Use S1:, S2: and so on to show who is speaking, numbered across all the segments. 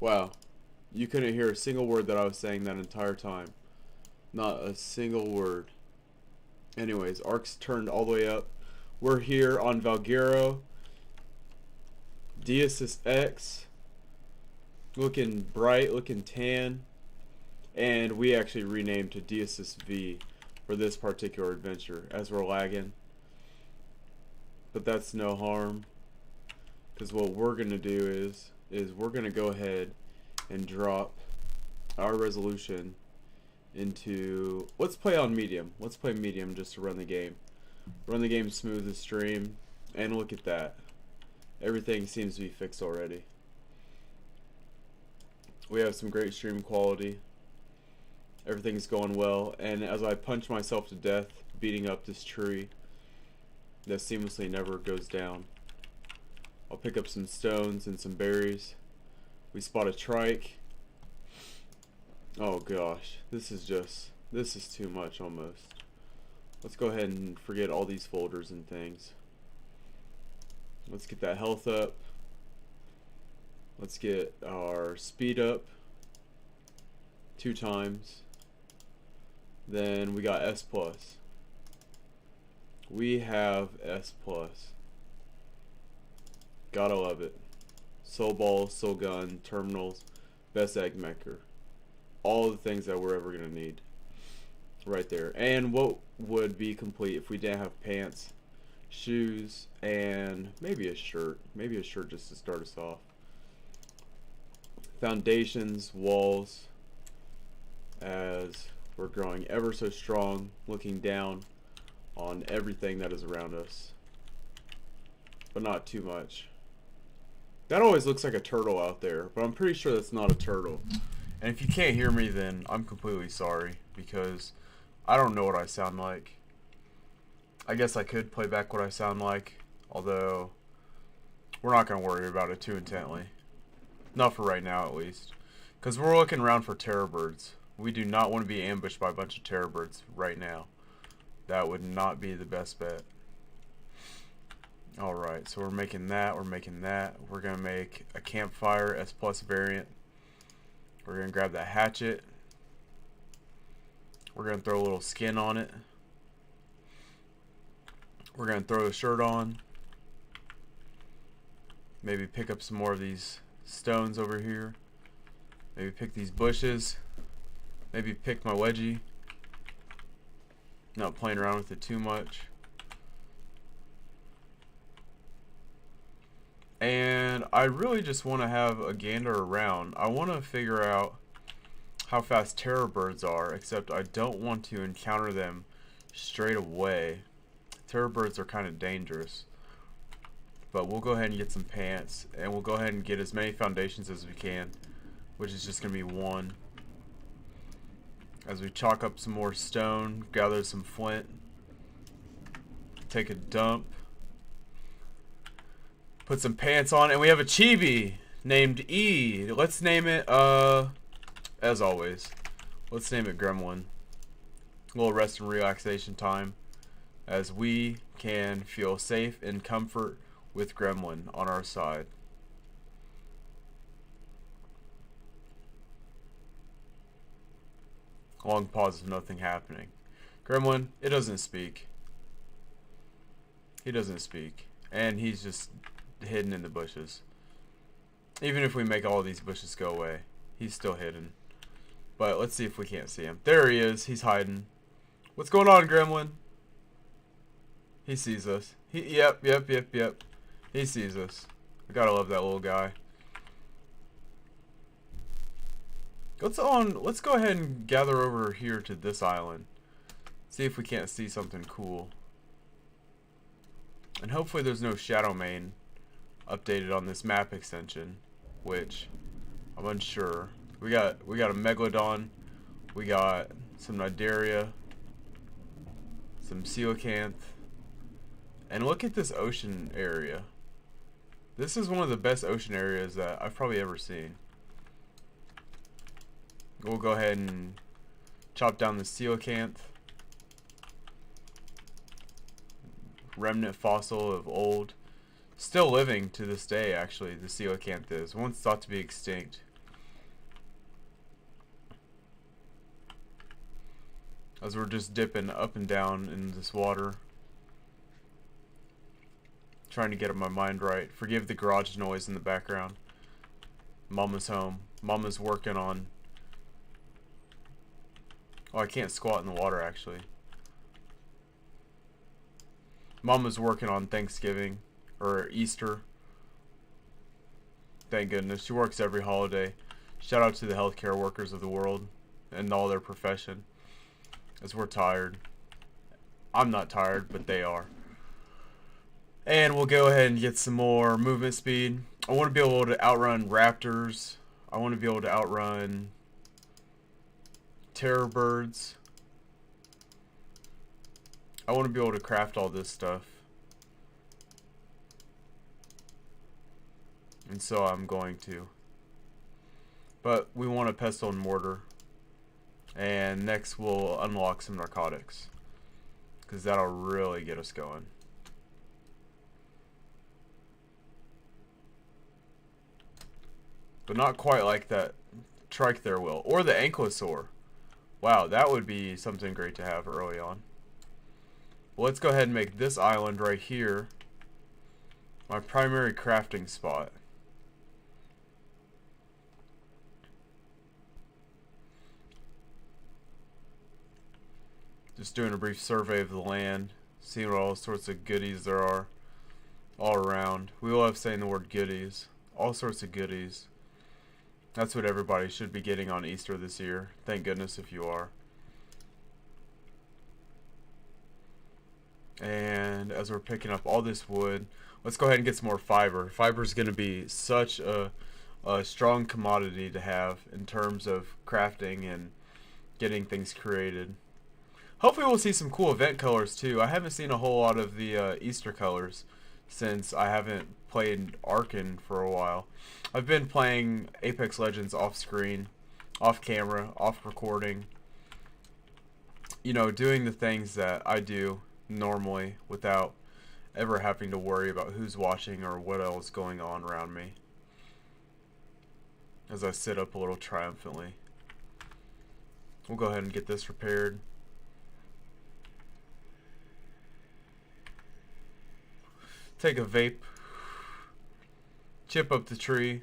S1: Wow. You couldn't hear a single word that I was saying that entire time. Not a single word. Anyways, arc's turned all the way up. We're here on Valguero. Deisus X. Looking bright, looking tan. And we actually renamed to Deisus V for this particular adventure as we're lagging. But that's no harm. Because what we're going to do is we're going to go ahead and drop our resolution into, let's play on medium. Let's play medium just to run the game. Run the game smooth as stream. And look at that. Everything seems to be fixed already. We have some great stream quality. Everything's going well. And as I punch myself to death beating up this tree that seamlessly never goes down, I'll pick up some stones and some berries. We spot a trike. Oh gosh, this is too much almost. Let's go ahead and forget all these folders and things. Let's get that health up. Let's get our speed up 2 times. Then we got S+. We have S+. Gotta love it. Soul ball, soul gun, terminals, best egg maker. All the things that we're ever gonna need. Right there. And what would be complete if we didn't have pants, shoes, and maybe a shirt. Maybe a shirt just to start us off. Foundations, walls, as we're growing ever so strong, looking down on everything that is around us. But not too much. That always looks like a turtle out there, but I'm pretty sure that's not a turtle. And if you can't hear me, then I'm completely sorry, because I don't know what I sound like. I guess I could play back what I sound like, although we're not going to worry about it too intently. Not for right now, at least. Because we're looking around for terror birds. We do not want to be ambushed by a bunch of terror birds right now. That would not be the best bet. Alright, so we're making that, we're making that. We're going to make a campfire S+ variant. We're going to grab that hatchet. We're going to throw a little skin on it. We're going to throw the shirt on. Maybe pick up some more of these stones over here. Maybe pick these bushes. Maybe pick my wedgie. Not playing around with it too much. And I really just want to have a gander around. I want to figure out how fast terror birds are, except I don't want to encounter them straight away. Terror birds are kind of dangerous. But we'll go ahead and get some pants, and we'll go ahead and get as many foundations as we can, which is just going to be 1. As we chalk up some more stone, gather some flint, take a dump, put some pants on, and we have a chibi named E. Let's name it, as always, let's name it Gremlin. A little rest and relaxation time, as we can feel safe and comfort with Gremlin on our side. Long pause of nothing happening. Gremlin, it doesn't speak. He doesn't speak. And he's just hidden in the bushes. Even if we make all these bushes go away, he's still hidden. But let's see if we can't see him. There he is. He's hiding. What's going on, Gremlin? He sees us. Yep. He sees us. I gotta love that little guy. Let's go ahead and gather over here to this island. See if we can't see something cool. And hopefully there's no Shadow Mane updated on this map extension, which I'm unsure. We got a Megalodon, we got some Nidaria, some Coelacanth, and look at this ocean area. This is one of the best ocean areas that I've probably ever seen. We'll go ahead and chop down the Coelacanth. Remnant fossil of old. Still living to this day, actually, the Coelacanth is. Once thought to be extinct. as we're just dipping up and down in this water. Trying to get my mind right. Forgive the garage noise in the background. Mama's home. Mama's working on... Oh, I can't squat in the water, actually. Mama's working on Thanksgiving. Or Easter. Thank goodness. She works every holiday. Shout out to the healthcare workers of the world. And all their profession. As we're tired. I'm not tired, but they are. And we'll go ahead and get some more movement speed. I want to be able to outrun raptors. I want to be able to outrun terror birds. I want to be able to craft all this stuff. And so I'm going to. But we want a pestle and mortar. And next we'll unlock some narcotics. Because that'll really get us going. But not quite like that trike there will. Or the Ankylosaur. Wow, that would be something great to have early on. Well, let's go ahead and make this island right here my primary crafting spot. Just doing a brief survey of the land. Seeing what all sorts of goodies there are all around. We love saying the word goodies. All sorts of goodies. That's what everybody should be getting on Easter this year. Thank goodness if you are. And as we're picking up all this wood, let's go ahead and get some more fiber. Fiber is going to be such a strong commodity to have in terms of crafting and getting things created. Hopefully we'll see some cool event colors too. I haven't seen a whole lot of the Easter colors since I haven't played Arkin for a while. I've been playing Apex Legends off screen, off camera, off recording. You know, doing the things that I do normally without ever having to worry about who's watching or what else is going on around me. As I sit up a little triumphantly. We'll go ahead and get this repaired. Take a vape. Chip up the tree.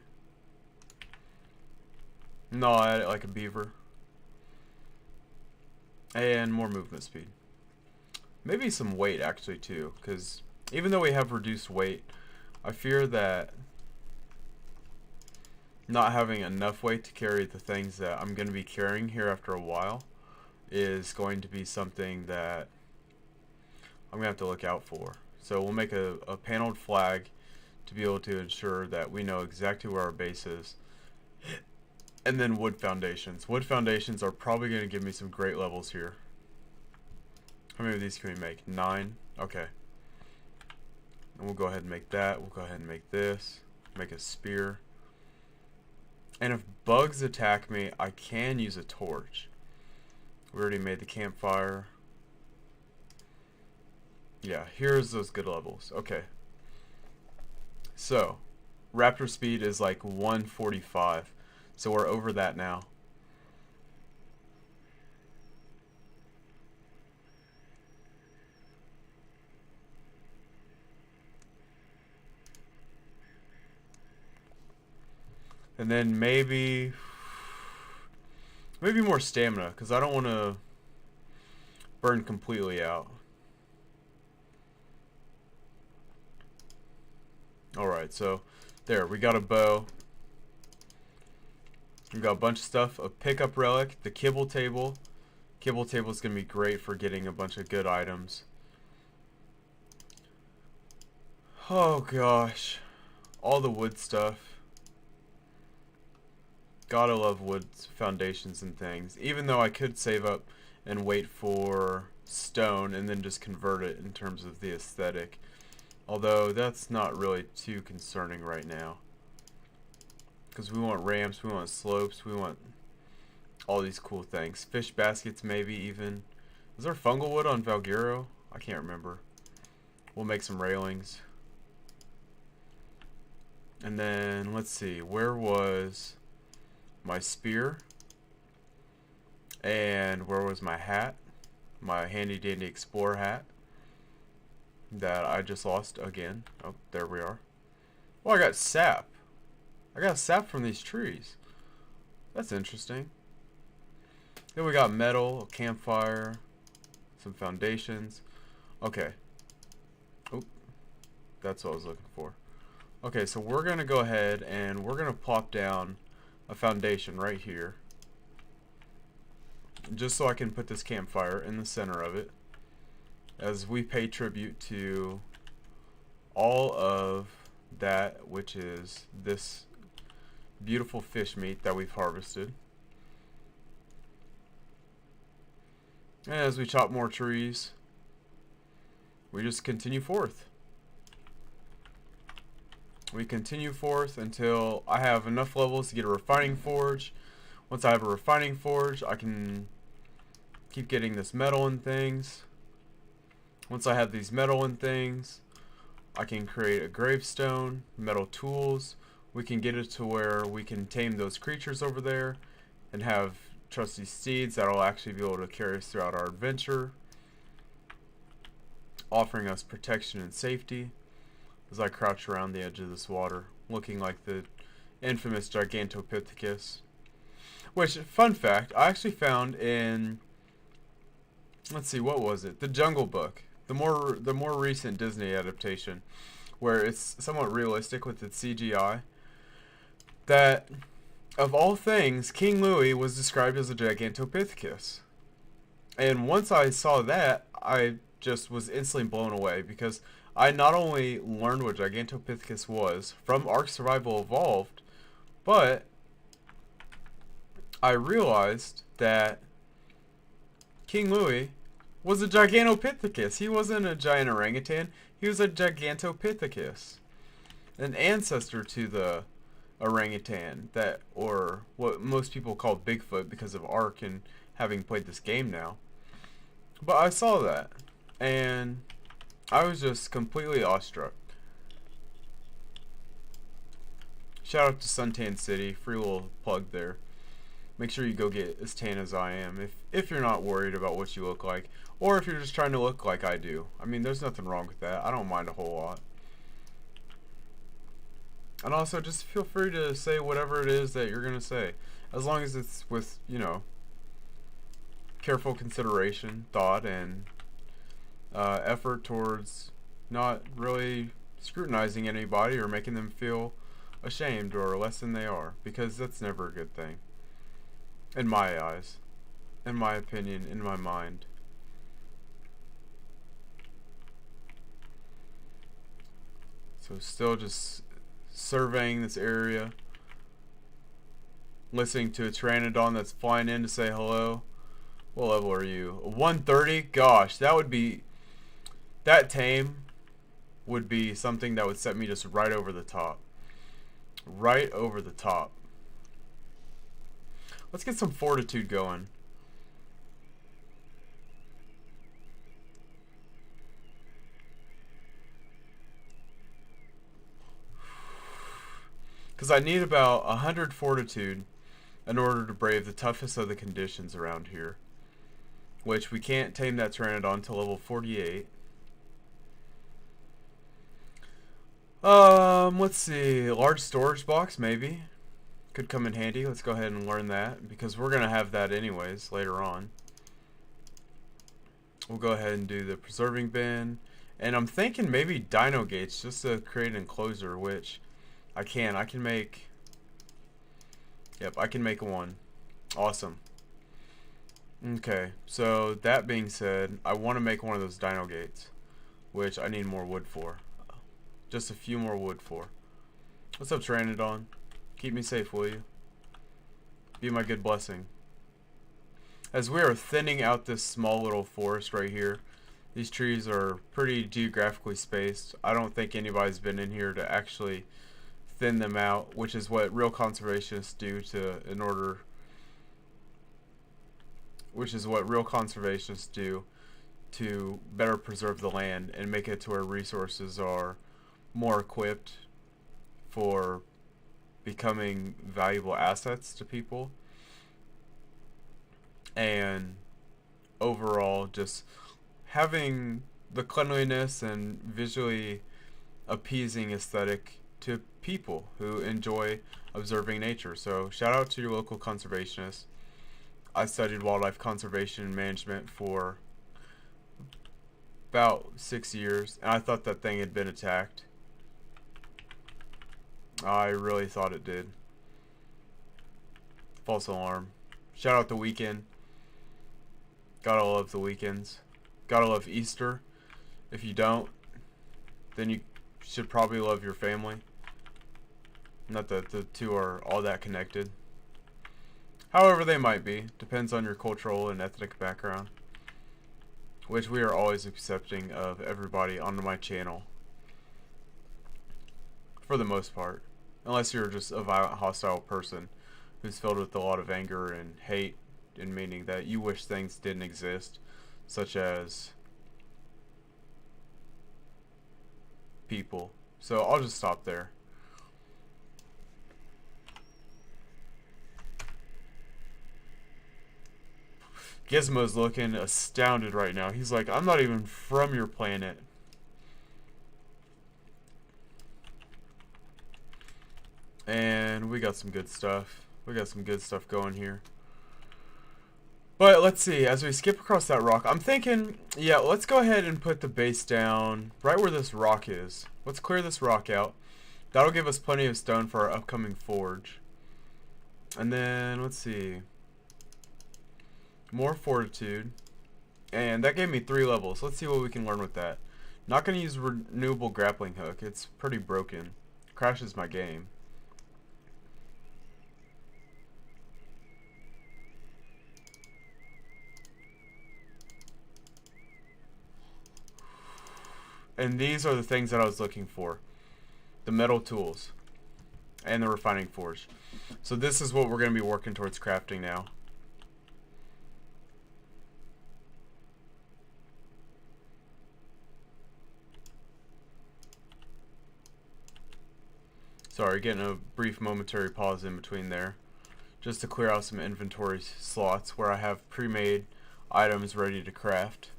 S1: Gnaw at it like a beaver. And more movement speed. Maybe some weight actually too, because even though we have reduced weight, I fear that not having enough weight to carry the things that I'm going to be carrying here after a while is going to be something that I'm going to have to look out for. So we'll make a paneled flag to be able to ensure that we know exactly where our base is. And then wood foundations. Wood foundations are probably going to give me some great levels here. How many of these can we make? 9? Okay. And we'll go ahead and make that. We'll go ahead and make this. Make a spear. And if bugs attack me, I can use a torch. We already made the campfire. Yeah, here's those good levels. Okay. So, raptor speed is like 145. So we're over that now. And then maybe more stamina, because I don't want to burn completely out. Alright, so there, we got a bow. We got a bunch of stuff. A pickup relic, the kibble table. Kibble table is going to be great for getting a bunch of good items. Oh gosh. All the wood stuff. Gotta love wood foundations and things. Even though I could save up and wait for stone and then just convert it in terms of the aesthetic. Although that's not really too concerning right now. Because we want ramps, we want slopes, we want all these cool things. Fish baskets maybe even. Is there fungal wood on Valguero? I can't remember. We'll make some railings. And then, let's see, where was my spear? And where was my hat? my handy dandy explorer hat that I just lost again. Oh, there we are. Oh, I got sap. I got sap from these trees. That's interesting. Then we got metal, a campfire, some foundations. Okay. Oop. That's what I was looking for. Okay, so we're going to go ahead and we're going to plop down a foundation right here. Just so I can put this campfire in the center of it. As we pay tribute to all of that, which is this beautiful fish meat that we've harvested. And as we chop more trees, we just continue forth. We continue forth until I have enough levels to get a refining forge. Once I have a refining forge, I can keep getting this metal and things. Once I have these metal and things, I can create a gravestone, metal tools. We can get it to where we can tame those creatures over there and have trusty steeds that will actually be able to carry us throughout our adventure, offering us protection and safety as I crouch around the edge of this water, looking like the infamous Gigantopithecus. Which, fun fact, I actually found in, let's see, what was it? The Jungle Book, the more recent Disney adaptation, where it's somewhat realistic with its CGI. That, of all things, King Louie was described as a Gigantopithecus. And once I saw that, I just was instantly blown away, because I not only learned what Gigantopithecus was from Ark Survival Evolved, but I realized that King Louie was a Gigantopithecus. He wasn't a giant orangutan, he was a Gigantopithecus. An ancestor to the orangutan, that, or what most people call Bigfoot because of Ark and having played this game now. But I saw that and I was just completely awestruck. Shout out to Suntan City, free little plug there. Make sure you go get as tan as I am if you're not worried about what you look like, or if you're just trying to look like I do. I mean, there's nothing wrong with that. I don't mind a whole lot. And also, just feel free to say whatever it is that you're going to say. As long as it's with, you know, careful consideration, thought, and effort towards not really scrutinizing anybody or making them feel ashamed or less than they are. Because that's never a good thing. In my eyes. In my opinion, in my mind. So still just surveying this area, listening to a Pteranodon that's flying in to say hello. What level are you? 130? Gosh, that would be, that tame would be something that would set me just right over the top. Right over the top. Let's get some fortitude going. Because I need about 100 fortitude in order to brave the toughest of the conditions around here. Which we can't tame that Pteranodon until level 48. Let's see. Large storage box, maybe. Could come in handy. Let's go ahead and learn that, because we're going to have that anyways later on. We'll go ahead and do the preserving bin. And I'm thinking maybe Dino Gates just to create an enclosure, which I can make. Yep, I can make one. Awesome. Okay, so that being said, I want to make one of those Dino Gates, which I need more wood for. Just a few more wood for. What's up, Pteranodon? Keep me safe, will you? Be my good blessing. As we are thinning out this small little forest right here, these trees are pretty geographically spaced. I don't think anybody's been in here to actually thin them out, which is what real conservationists do to better preserve the land and make it to where resources are more equipped for becoming valuable assets to people. And overall just having the cleanliness and visually appeasing aesthetic to people who enjoy observing nature. So shout out to your local conservationists. I studied wildlife conservation and management for about 6 years, and I thought that thing had been attacked. I really thought it did. False alarm. Shout out the weekend. Gotta love the weekends. Gotta love Easter. If you don't, then you should probably love your family. Not that the two are all that connected. However, they might be. Depends on your cultural and ethnic background. Which we are always accepting of everybody on my channel. For the most part. Unless you're just a violent, hostile person who's filled with a lot of anger and hate, and meaning that you wish things didn't exist, such as people. So I'll just stop there. Gizmo's looking astounded right now. He's like, I'm not even from your planet. And we got some good stuff. We got some good stuff going here. But let's see, as we skip across that rock, I'm thinking, yeah, let's go ahead and put the base down right where this rock is. Let's clear this rock out. That'll give us plenty of stone for our upcoming forge. And then, let's see. More fortitude. And that gave me 3 levels. Let's see what we can learn with that. Not going to use renewable grappling hook. It's pretty broken. Crashes my game. And these are the things that I was looking for. The metal tools. And the refining forge. So this is what we're going to be working towards crafting now. Sorry, getting a brief momentary pause in between there. Just to clear out some inventory slots where I have pre-made items ready to craft.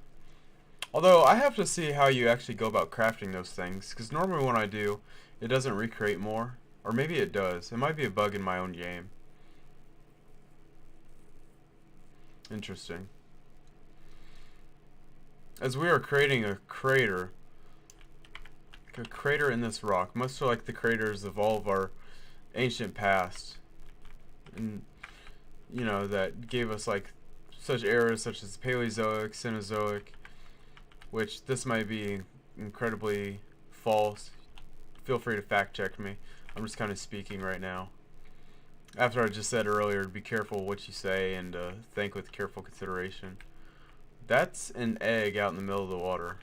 S1: Although, I have to see how you actually go about crafting those things, because normally when I do, it doesn't recreate more. Or maybe it does. It might be a bug in my own game. Interesting. As we are creating a crater in this rock, much like the craters of all of our ancient past. And, you know, that gave us like such eras such as Paleozoic, Cenozoic, which this might be incredibly false. Feel free to fact check me. I'm just kind of speaking right now. After I just said earlier to be careful what you say and think with careful consideration. That's an egg out in the middle of the water.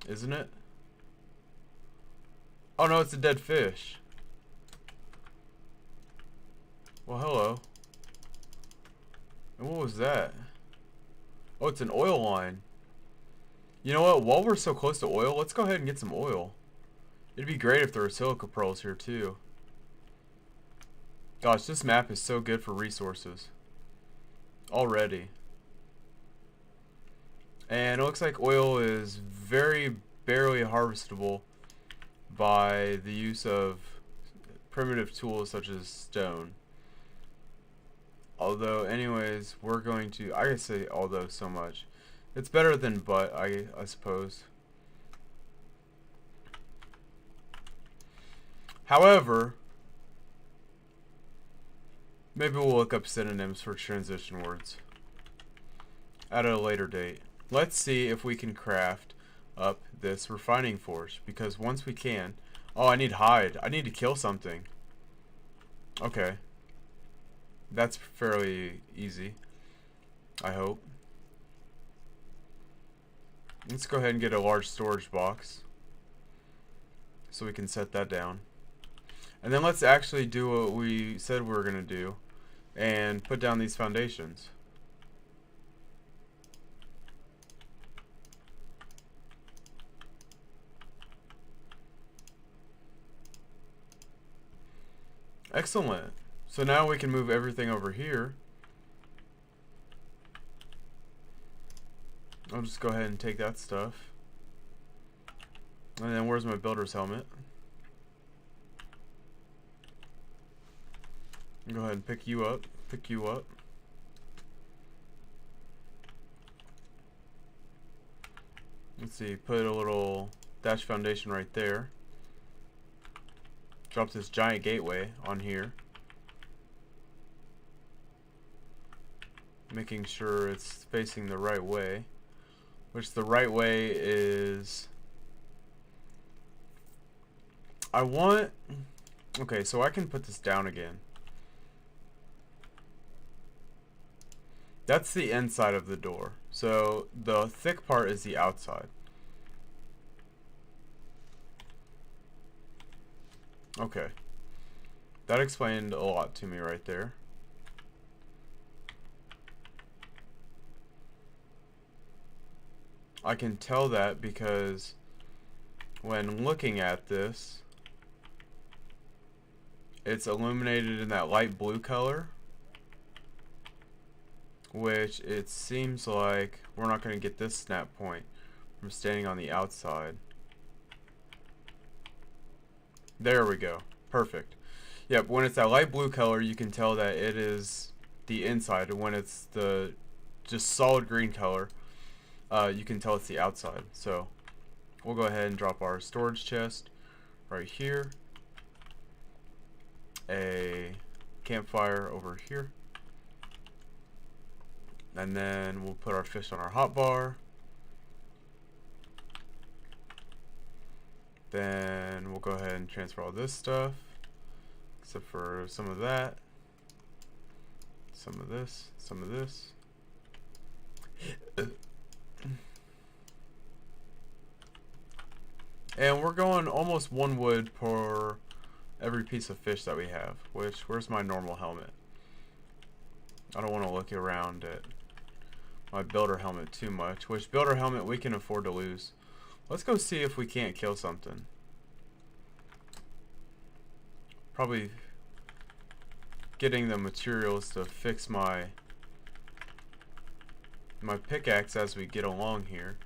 S1: Isn't it? Oh no, it's a dead fish. Well, hello. And what was that? Oh, it's an oil line. You know what? While we're so close to oil, let's go ahead and get some oil. It'd be great if there were silica pearls here too. Gosh, this map is so good for resources. Already. And it looks like oil is very barely harvestable by the use of primitive tools such as stone. Although, anyways, we're going to... I could say although so much. It's better than but, I suppose. However, maybe we'll look up synonyms for transition words at a later date. Let's see if we can craft up this refining forge. Because once we can... Oh, I need hide. I need to kill something. Okay. That's fairly easy, I hope. Let's go ahead and get a large storage box so we can set that down. And then let's actually do what we said we were going to do and put down these foundations. Excellent. So now we can move everything over here. I'll just go ahead and take that stuff. And then where's my builder's helmet? Go ahead and pick you up. Pick you up. Let's see, put a little dash foundation right there. Drop this giant gateway on here. Making sure it's facing the right way. Which the right way is... I want... Okay, so I can put this down again. That's the inside of the door. So the thick part is the outside. Okay. That explained a lot to me right there. I can tell that because when looking at this, it's illuminated in that light blue color, which it seems like we're not going to get this snap point from standing on the outside. There we go. Perfect. Yep, when it's that light blue color, you can tell that it is the inside. And when it's the just solid green color, you can tell it's the outside. So we'll go ahead and drop our storage chest right here. A campfire over here. And then we'll put our fish on our hotbar. Then we'll go ahead and transfer all this stuff, except for some of that, some of this, some of this. And we're going almost 1 wood per every piece of fish that we have, which, where's my normal helmet? I don't want to look around at my builder helmet too much, which builder helmet we can afford to lose. Let's go see if we can't kill something. Probably getting the materials to fix my pickaxe as we get along here.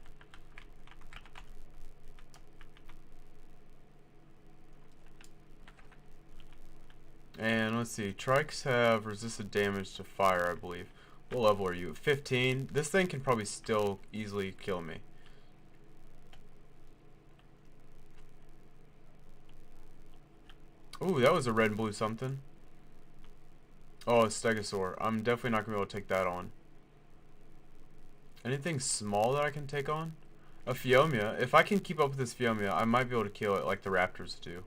S1: And let's see, trikes have resisted damage to fire, I believe. What level are you? 15? This thing can probably still easily kill me. Ooh, that was a red and blue something. Oh, a stegosaur. I'm definitely not going to be able to take that on. Anything small that I can take on? A Phiomia. If I can keep up with this Phiomia, I might be able to kill it like the raptors do.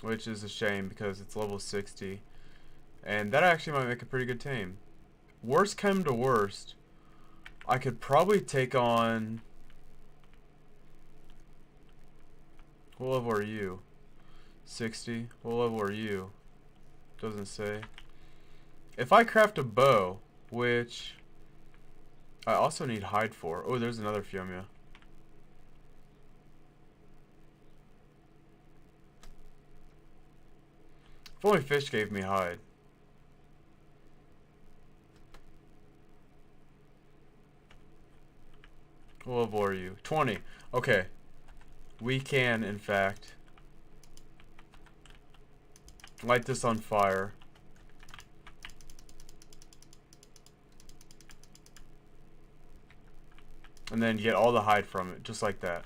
S1: Which is a shame because it's level 60. And that actually might make a pretty good tame. Worst come to worst, I could probably take on... What level are you? 60. What level are you? Doesn't say. If I craft a bow, which I also need hide for. Oh, there's another Phiomia. If only fish gave me hide. What level are you? 20. Okay. We can, in fact, light this on fire. And then get all the hide from it, just like that.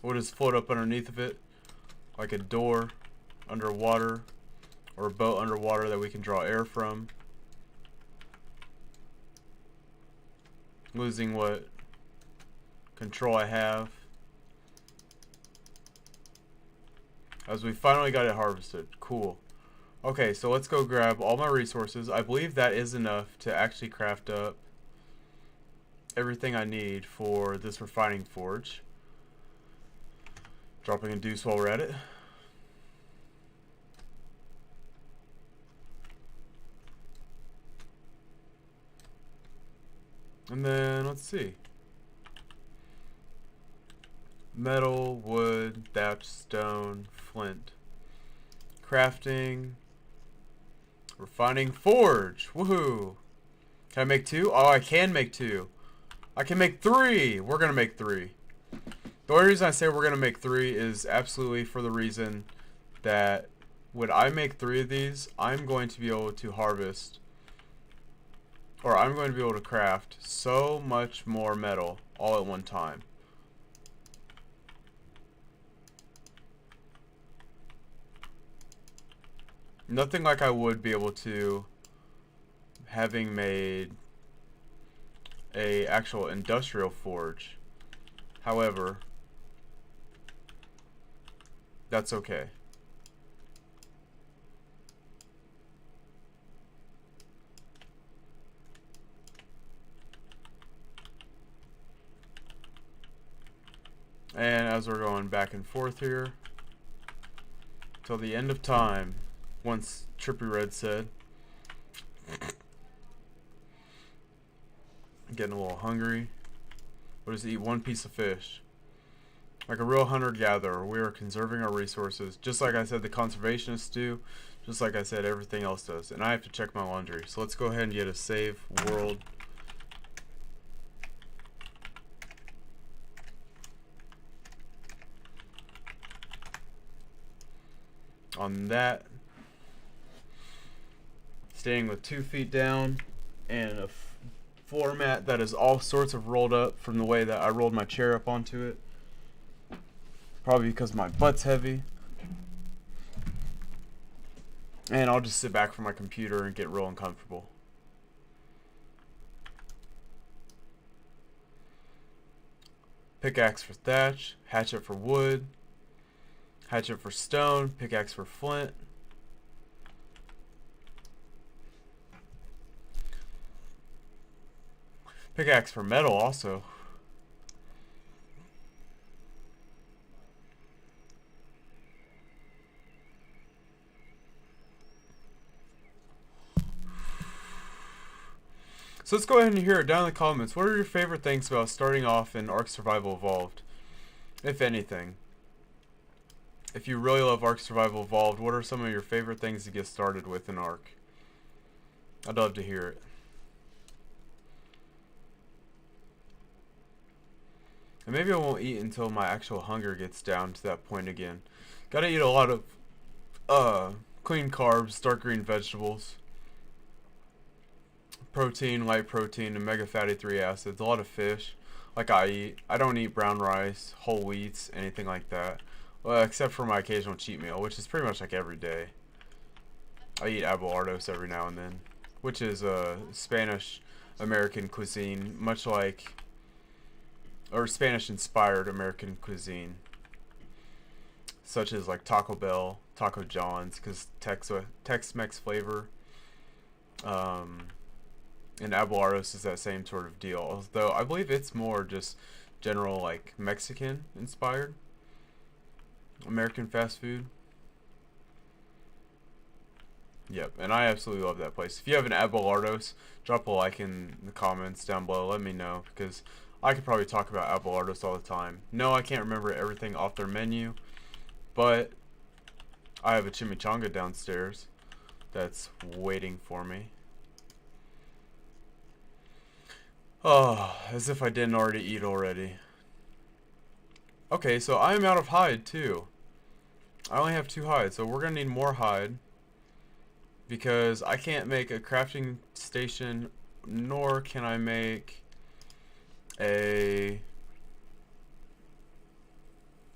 S1: We'll just float up underneath of it, like a door underwater, or a boat underwater that we can draw air from. Losing what control I have. As we finally got it harvested. Cool. Okay, so let's go grab all my resources. I believe that is enough to actually craft up everything I need for this refining forge. Dropping a deuce while we're at it. And then, let's see. Metal, wood, thatch, stone, flint. Crafting. Refining, forge. Woohoo. Can I make 2? Oh, I can make 2. I can make 3. We're going to make 3. The only reason I say we're going to make 3 is absolutely for the reason that when I make 3 of these, I'm going to be able to harvest, or I'm going to be able to craft so much more metal all at one time. Nothing like I would be able to having made a actual industrial forge. However, that's okay. And as we're going back and forth here till the end of time, once Trippy Red said. Getting a little hungry. We'll just eat 1 piece of fish. Like a real hunter-gatherer, we are conserving our resources. Just like I said the conservationists do. Just like I said everything else does. And I have to check my laundry. So let's go ahead and get a save world. On that. Staying with 2 feet down. And a floor mat that is all sorts of rolled up from the way that I rolled my chair up onto it. Probably because my butt's heavy. And I'll just sit back from my computer and get real uncomfortable. Pickaxe for thatch, hatchet for wood, hatchet for stone, pickaxe for flint. Pickaxe for metal also. So let's go ahead and hear it down in the comments. What are your favorite things about starting off in Ark Survival Evolved? If anything. If you really love Ark Survival Evolved, what are some of your favorite things to get started with in Ark? I'd love to hear it. And maybe I won't eat until my actual hunger gets down to that point again. Gotta eat a lot of clean carbs, dark green vegetables, protein, light protein, omega fatty 3 acids, a lot of fish like I eat. I don't eat brown rice, whole wheats, anything like that. Well, except for my occasional cheat meal, which is pretty much like every day. I eat abelardos every now and then, which is a Spanish American cuisine, much like, or Spanish inspired American cuisine, such as like Taco Bell, Taco John's, because Tex-Mex flavor. And abelardos is that same sort of deal, although I believe it's more just general like Mexican inspired American fast food. Yep, and I absolutely love that place. If you have an abelardos, drop a like in the comments down below. Let me know, because I could probably talk about abelardos all the time. No, I can't remember everything off their menu, but I have a chimichanga downstairs that's waiting for me. Oh, as if I didn't already eat already. Okay, so I am out of hide too. I only have 2 hide, so we're gonna need more hide, because I can't make a crafting station, nor can I make a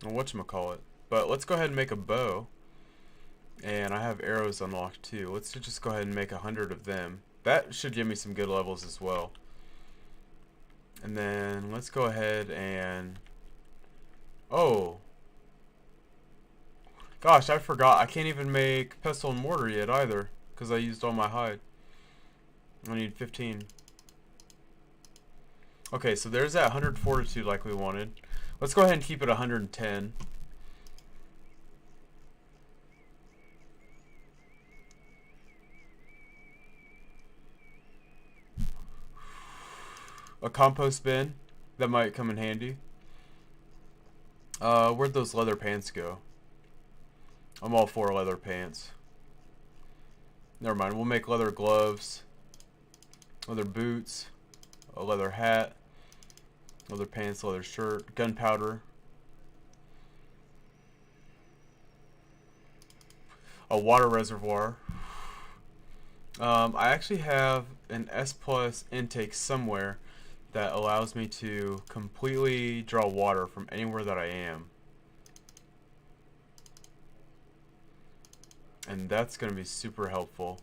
S1: whatchamacallit. But let's go ahead and make a bow. And I have arrows unlocked too. Let's just go ahead and make 100 of them. That should give me some good levels as well. And then let's go ahead and... Oh! Gosh, I forgot. I can't even make pestle and mortar yet either, because I used all my hide. I need 15. Okay, so there's that 100 fortitude like we wanted. Let's go ahead and keep it 110. A compost bin, that might come in handy. Where'd those leather pants go? I'm all for leather pants. Never mind, we'll make leather gloves, leather boots, a leather hat, leather pants, leather shirt, gunpowder, a water reservoir. I actually have an S plus intake somewhere that allows me to completely draw water from anywhere that I am. And that's going to be super helpful.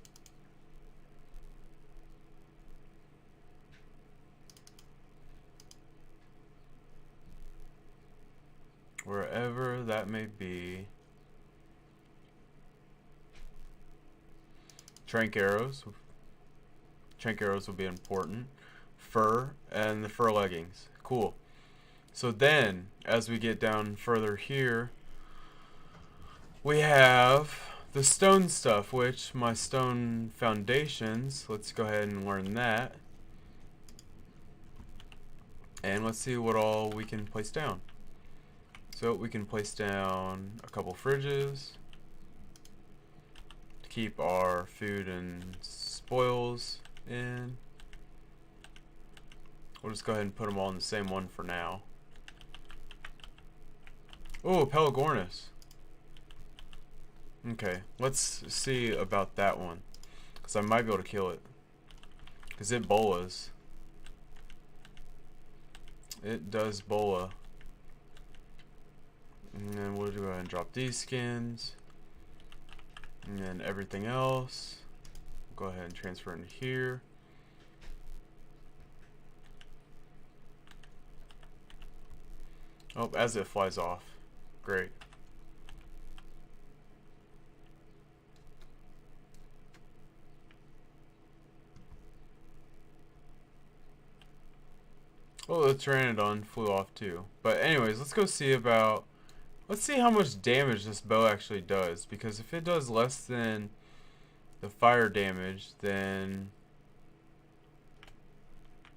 S1: Wherever that may be. Trank arrows. Trank arrows will be important. Fur and the fur leggings. Cool. So then, as we get down further here, we have the stone stuff, which my stone foundations, let's go ahead and learn that. And let's see what all we can place down. So we can place down a couple fridges to keep our food and spoils in. We'll just go ahead and put them all in the same one for now. Oh, Pelagornis. Okay, let's see about that one, because I might be able to kill it, because it bolas. It does bola. And then we'll go ahead and drop these skins, and then everything else go ahead and transfer into here. Oh, as it flies off. Great. Oh, the Pteranodon flew off too. But anyways, let's go see about... Let's see how much damage this bow actually does. Because if it does less than the fire damage, then...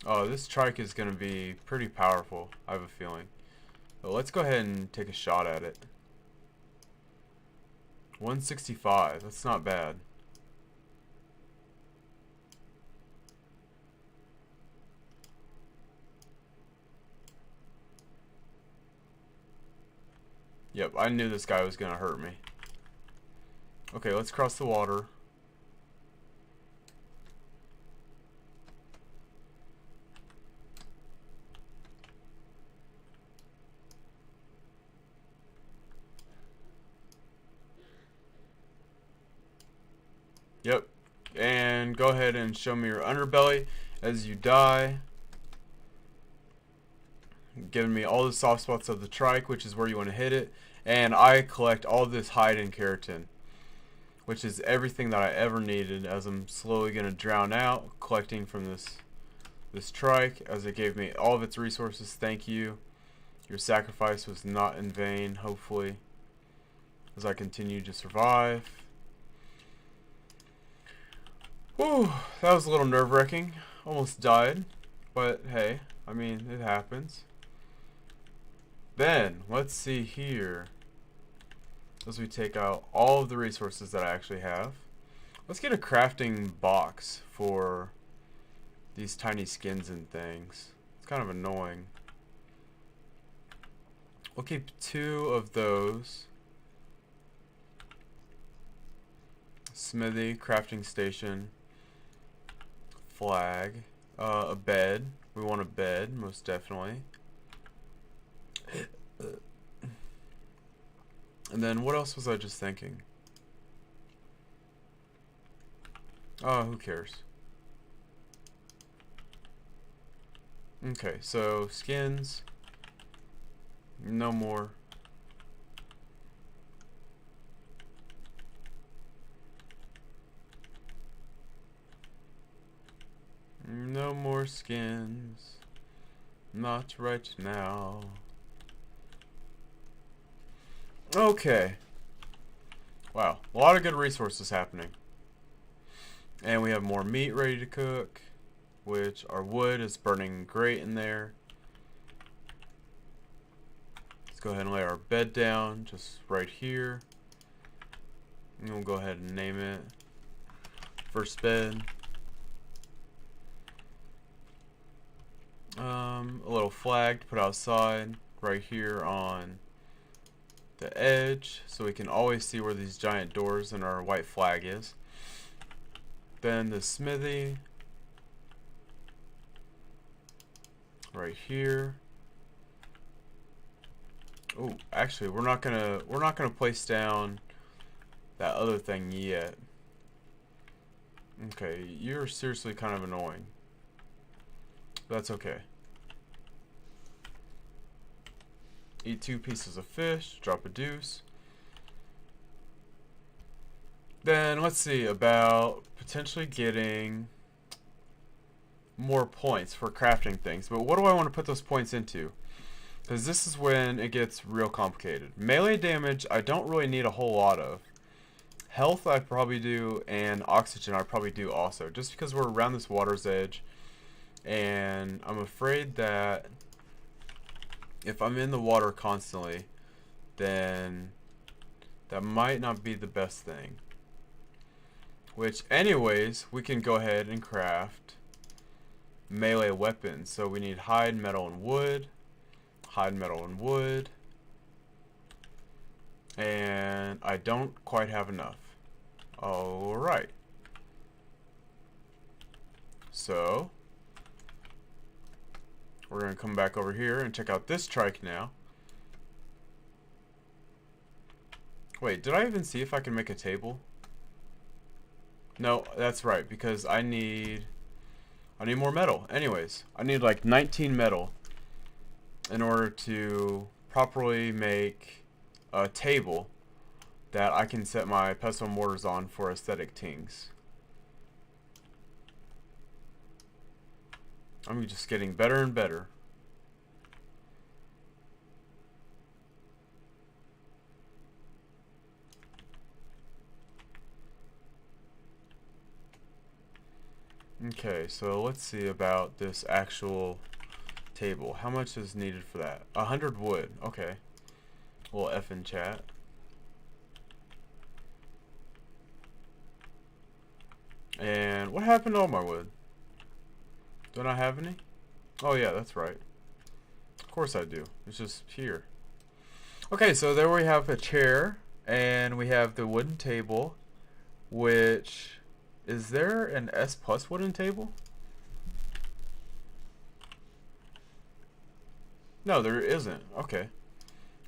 S1: Oh, this trike is going to be pretty powerful, I have a feeling. But let's go ahead and take a shot at it. 165, that's not bad. Yep, I knew this guy was gonna hurt me. Okay, let's cross the water. Yep, and go ahead and show me your underbelly as you die. Giving me all the soft spots of the trike, which is where you want to hit it. And I collect all this hide and keratin, which is everything that I ever needed, as I'm slowly going to drown out, collecting from this trike, as it gave me all of its resources. Thank you. Your sacrifice was not in vain, hopefully, as I continue to survive. Whew, that was a little nerve-wracking. Almost died, but hey, I mean, it happens. Then, let's see here. As we take out all of the resources that I actually have. Let's get a crafting box for these tiny skins and things. It's kind of annoying. We'll keep 2 of those. Smithy, crafting station, flag, a bed. We want a bed, most definitely. And then what else was I just thinking? Oh, who cares? Okay, so skins. No more. No more skins. Not right now. Okay. Wow, a lot of good resources happening. And we have more meat ready to cook, which our wood is burning great in there. go ahead and lay our bed down just right here. And we'll go ahead and name it first bed. A little flag to put outside right here on the edge so we can always see where these giant doors and our white flag is. Then the smithy right here. Oh, actually we're not gonna place down that other thing yet. Okay, you're seriously kind of annoying. That's okay. Eat 2 pieces of fish, drop a deuce. Then let's see about potentially getting more points for crafting things. But what do I want to put those points into? Because this is when it gets real complicated. Melee damage, I don't really need a whole lot of. Health, I probably do, and oxygen, I probably do also. Just because we're around this water's edge. And I'm afraid that if I'm in the water constantly, then that might not be the best thing. Which, anyways, we can go ahead and craft melee weapons. So we need hide, metal, and wood. Hide, metal, and wood. And I don't quite have enough. Alright. So we're going to come back over here and check out this trike now. Wait, did I even see if I can make a table? No, that's right, because I need more metal. Anyways, I need like 19 metal in order to properly make a table that I can set my pestle mortars on for aesthetic tings. I'm just getting better and better. Okay, so let's see about this actual table. How much is needed for that? 100 wood. Okay. A little F in chat. And what happened to all my wood? Don't I have any? Oh yeah, that's right. Of course I do. It's just here. Okay, so there we have a chair, and we have the wooden table, which... Is there an S plus wooden table? No, there isn't. Okay.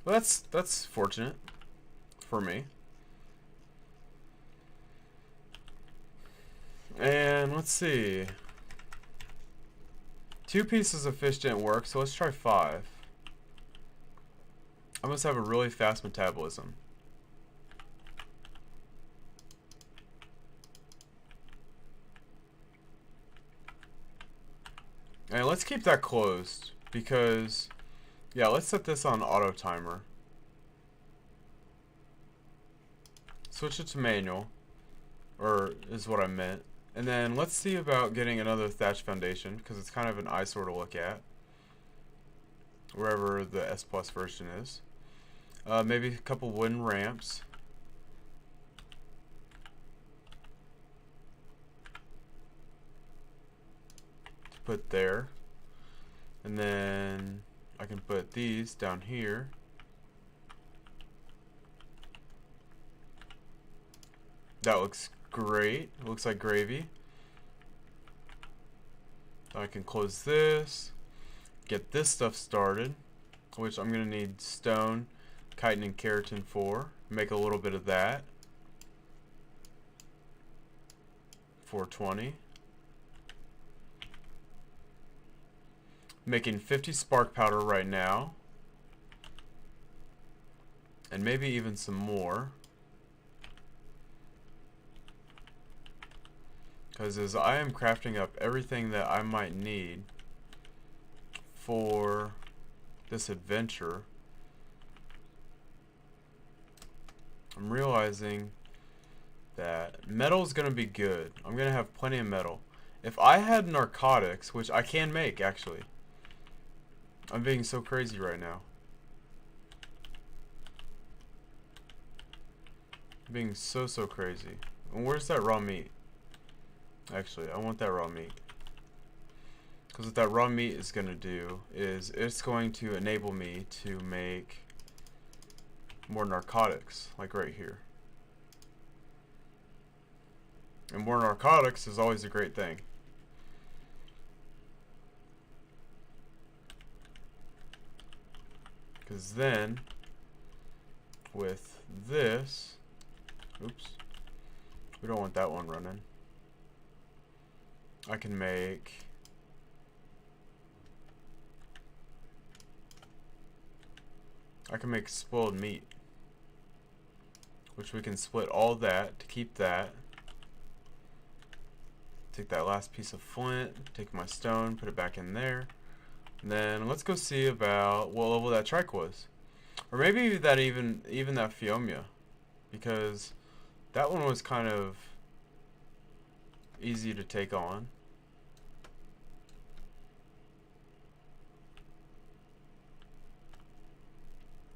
S1: Well, that's fortunate for me. And let's see. 2 pieces of fish didn't work, so let's try 5. I must have a really fast metabolism. And let's keep that closed because, yeah, let's set this on auto timer. Switch it to manual, or is what I meant. And then let's see about getting another thatch foundation because it's kind of an eyesore to look at. Wherever the S plus version is. Maybe a couple wooden ramps. Put there, and then I can put these down here. That looks great. It looks like gravy. I can close this, get this stuff started, which I'm gonna need stone, chitin, and keratin for. Make a little bit of that. 420. Making 50 spark powder right now. And maybe even some more. Because as I am crafting up everything that I might need for this adventure, I'm realizing that metal is going to be good. I'm going to have plenty of metal. If I had narcotics, which I can make actually. I'm being so crazy right now. being so crazy. And where's that raw meat? Actually, I want that raw meat. Because what that raw meat is going to do is it's going to enable me to make more narcotics, like right here. And more narcotics is always a great thing. Because then, with this, oops, we don't want that one running. I can make spoiled meat, which we can split all that to keep that. Take that last piece of flint, take my stone, put it back in there. And then let's go see about what level that trike was. Or maybe that even that Phiomia. Because that one was kind of easy to take on.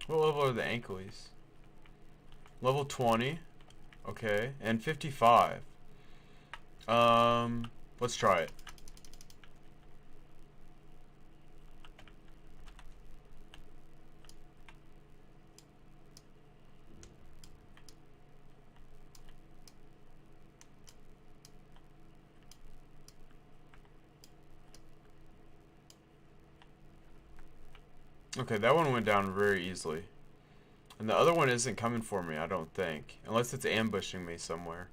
S1: What level are the Ankylosaurs? Level 20. Okay. And 55. Let's try it. Okay, that one went down very easily. And the other one isn't coming for me, I don't think. Unless it's ambushing me somewhere.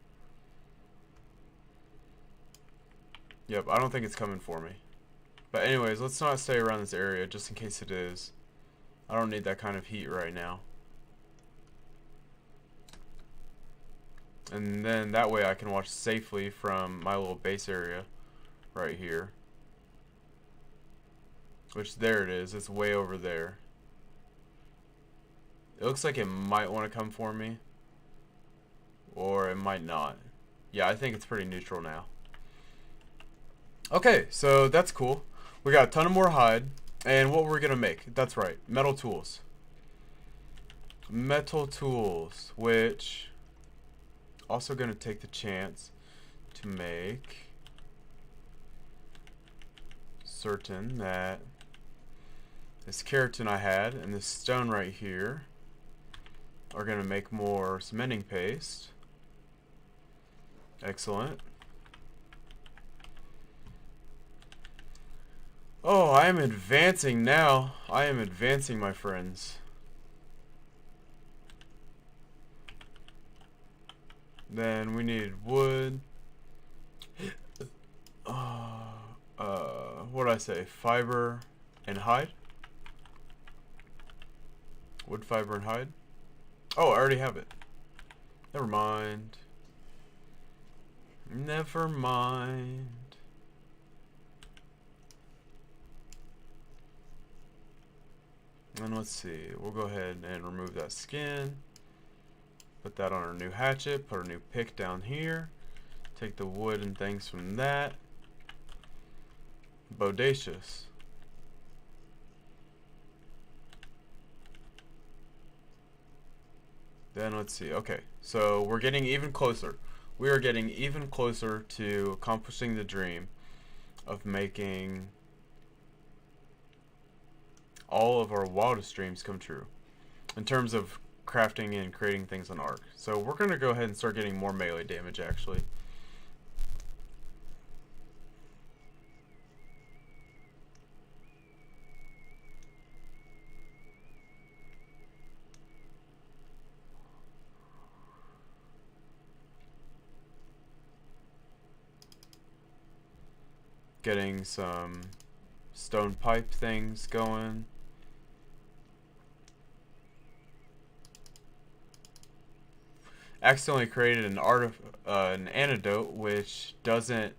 S1: Yep, I don't think it's coming for me. But anyways, let's not stay around this area just in case it is. I don't need that kind of heat right now. And then that way I can watch safely from my little base area right here. Which, there it is. It's way over there. It looks like it might want to come for me. Or it might not. Yeah, I think it's pretty neutral now. Okay, so that's cool. We got a ton of more hide. And what we're going to make. That's right. Metal tools. Metal tools. Which... also going to take the chance to make... certain that... this keratin I had and this stone right here are going to make more cementing paste. Excellent. Oh, I am advancing now. I am advancing, my friends. Then we need wood. What did I say? Fiber and hide? Wood, fiber, and hide? Oh, I already have it. Never mind. Never mind. And let's see. We'll go ahead and remove that skin. Put that on our new hatchet. Put our new pick down here. Take the wood and things from that. Bodacious. Then let's see. Okay, so we're getting even closer. We are getting even closer to accomplishing the dream of making all of our wildest dreams come true in terms of crafting and creating things on Ark. So we're going to go ahead and start getting more melee damage, actually. Getting some stone pipe things going. Accidentally created an antidote which doesn't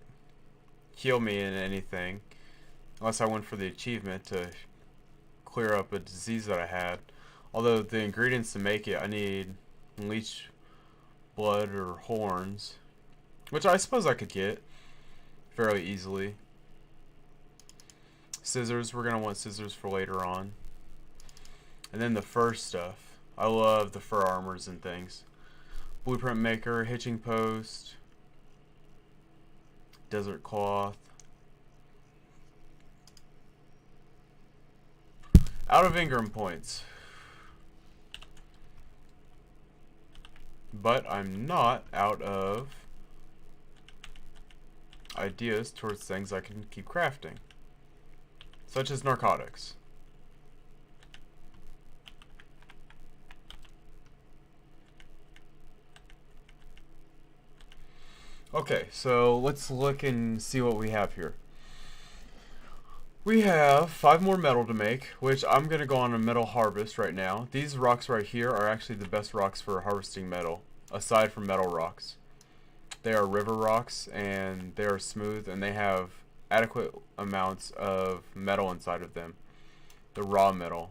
S1: heal me in anything unless I went for the achievement to clear up a disease that I had. Although the ingredients to make it, I need leech blood or horns, which I suppose I could get fairly easily. Scissors, we're gonna want scissors for later on. And then the fur stuff. I love the fur armors and things. Blueprint maker, hitching post, desert cloth. Out of Ingram points. But I'm not out of ideas towards things I can keep crafting. Such as narcotics. Okay, so let's look and see what we have here. We have 5 more metal to make, which I'm going to go on a metal harvest right now. These rocks right here are actually the best rocks for harvesting metal, aside from metal rocks. They are river rocks, and they are smooth, and they have adequate amounts of metal inside of them. The raw metal,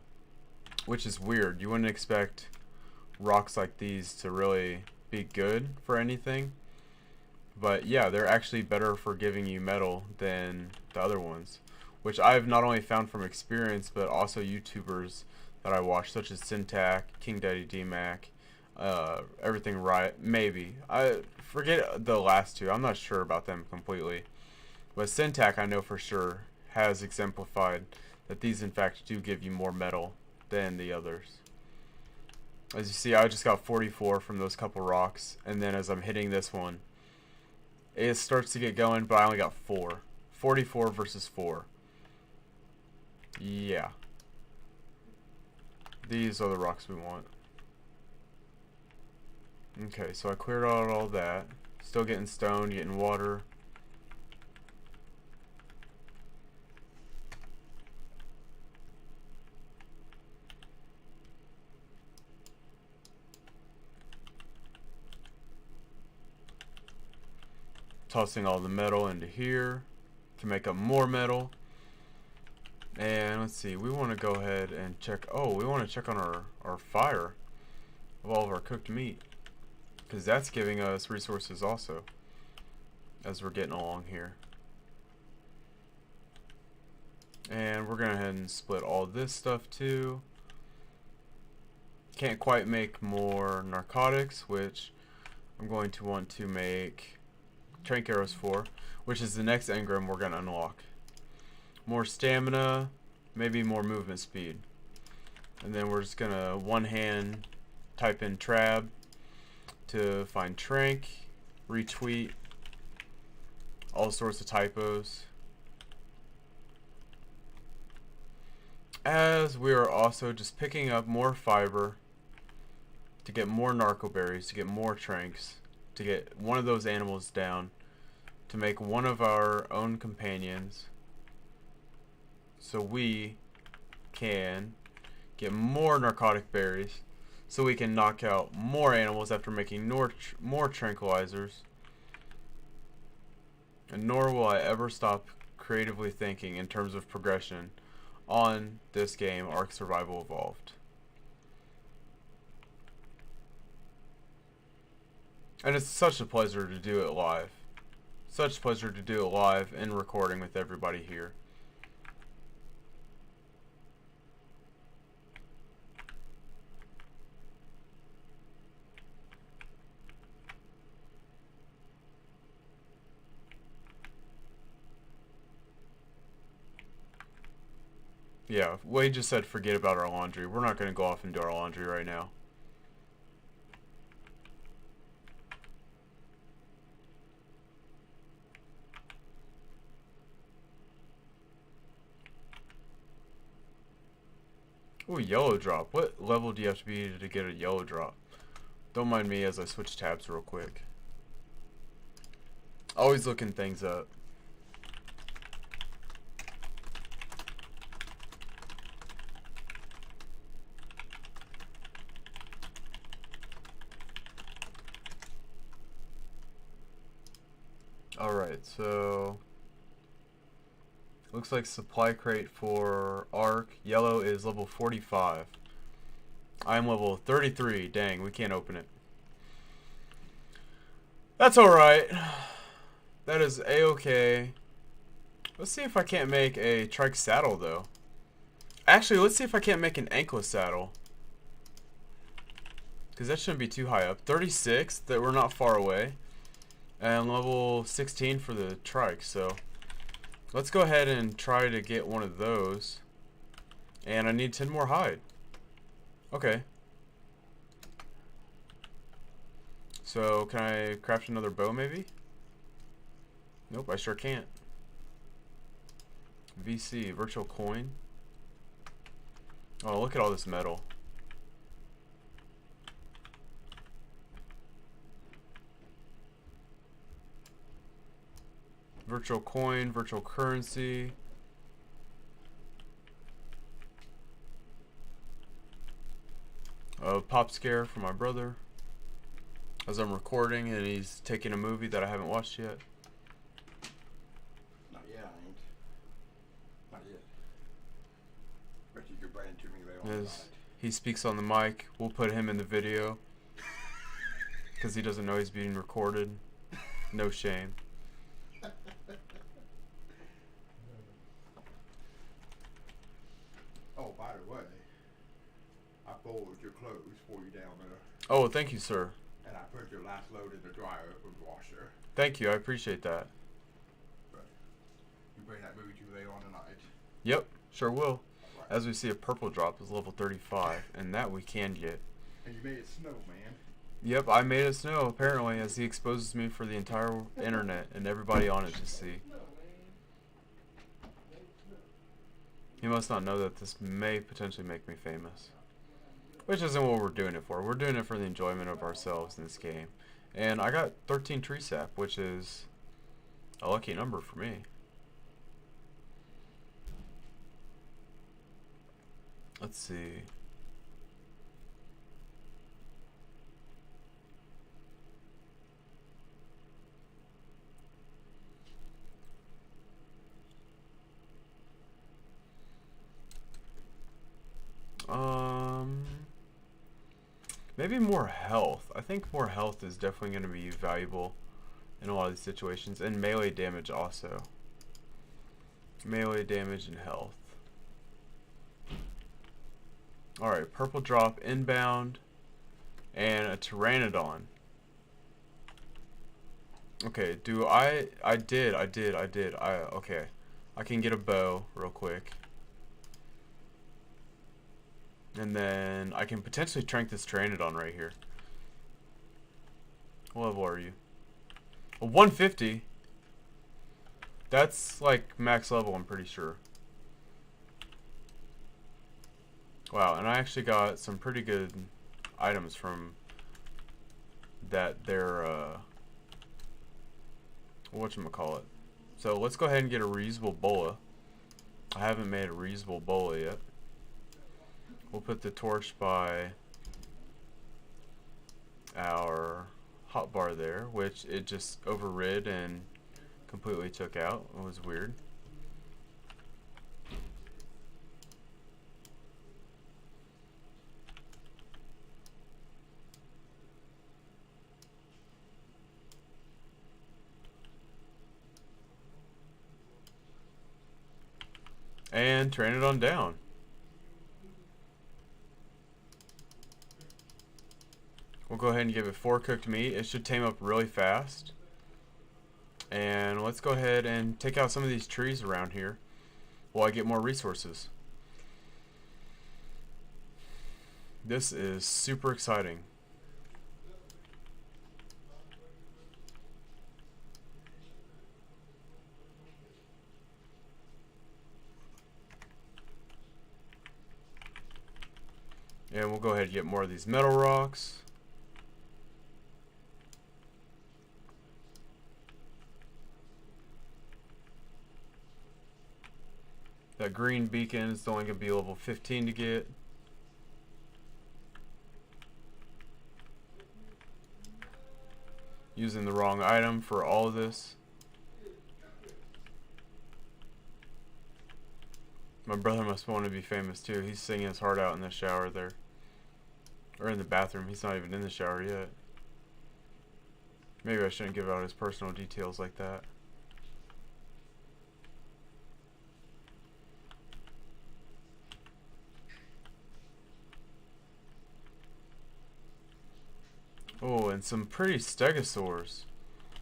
S1: which is weird. You wouldn't expect rocks like these to really be good for anything. But yeah, they're actually better for giving you metal than the other ones, which I've not only found from experience, but also YouTubers that I watch, such as Syntac, King Daddy D-Mac, Everything Riot, maybe. I forget the last two. I'm not sure about them completely. But Syntac, I know for sure, has exemplified that these, in fact, do give you more metal than the others. As you see, I just got 44 from those couple rocks, and then as I'm hitting this one, it starts to get going, but I only got 4. 44 versus 4. Yeah. These are the rocks we want. Okay, so I cleared out all that. Still getting stone, getting water. Tossing all the metal into here to make up more metal. And let's see, we want to go ahead and check. Oh, we want to check on our fire of all of our cooked meat, because that's giving us resources also as we're getting along here. And we're going to go ahead and split all this stuff too. Can't quite make more narcotics, which I'm going to want to make trank arrows for, which is the next engram we're going to unlock. More stamina, maybe more movement speed. And then we're just going to one hand type in trab to find trank, retweet, all sorts of typos. As we are also just picking up more fiber to get more narco berries, to get more tranks, to get one of those animals down, to make one of our own companions, so we can get more narcotic berries, so we can knock out more animals after making more tranquilizers. And nor will I ever stop creatively thinking in terms of progression on this game, Ark Survival Evolved. And it's such a pleasure to do it live. Such a pleasure to do it live and recording with everybody here. Yeah, Wade just said forget about our laundry. We're not going to go off and do our laundry right now. Ooh, yellow drop. What level do you have to be to get a yellow drop? Don't mind me as I switch tabs real quick. Always looking things up. Alright, so looks like supply crate for Ark. Yellow is level 45. I'm level 33. Dang, we can't open it. That's alright. That is a-okay. Let's see if I can't make a trike saddle though. Actually, let's see if I can't make an Ankylosaur. Because that shouldn't be too high up. 36, that we're not far away. And level 16 for the trike, so let's go ahead and try to get one of those. And I need 10 more hide. Okay. So, can I craft another bow maybe? Nope, I sure can't. VC, virtual coin. Oh, look at all this metal. Virtual coin, virtual currency. Pop scare for my brother as I'm recording and he's taking a movie that I haven't watched yet.
S2: Not yet, I ain't. Not yet. But you could bring it to me later on tonight.
S1: He speaks on the mic. We'll put him in the video because he doesn't know he's being recorded. No shame.
S2: Oh, by the way, I folded your clothes for you down there.
S1: Oh, thank you, sir.
S2: And I put your last load in the dryer from the washer.
S1: Thank you, I appreciate that.
S2: But you bring that movie to me later on tonight.
S1: Yep, sure will.
S2: Right.
S1: As we see, a purple drop is level 35, and that we can get.
S2: And you made it snow, man.
S1: Yep, I made it snow, apparently, as he exposes me for the entire internet and everybody on it to see. He must not know that this may potentially make me famous. Which isn't what we're doing it for. We're doing it for the enjoyment of ourselves in this game. And I got 13 tree sap, which is a lucky number for me. Let's see. Maybe more health. I think more health is definitely going to be valuable in a lot of these situations. And melee damage also. Melee damage and health. Alright, purple drop inbound. And a Pteranodon. Okay, I did. Okay. I can get a bow real quick. And then I can potentially trank this Pteranodon right here. What level are you? A 150? That's like max level, I'm pretty sure. Wow, and I actually got some pretty good items from that whatchamacallit. So let's go ahead and get a reusable bola. I haven't made a reusable bola yet. We'll put the torch by our hotbar there, which it just overrid and completely took out. It was weird. And turn it on down. We'll go ahead and give it 4 cooked meat. It should tame up really fast. And let's go ahead and take out some of these trees around here while I get more resources. This is super exciting. And we'll go ahead and get more of these metal rocks. That green beacon is only going to be level 15 to get. Using the wrong item for all of this. My brother must want to be famous too. He's singing his heart out in the shower there. Or in the bathroom. He's not even in the shower yet. Maybe I shouldn't give out his personal details like that. Oh, and some pretty stegosaurs.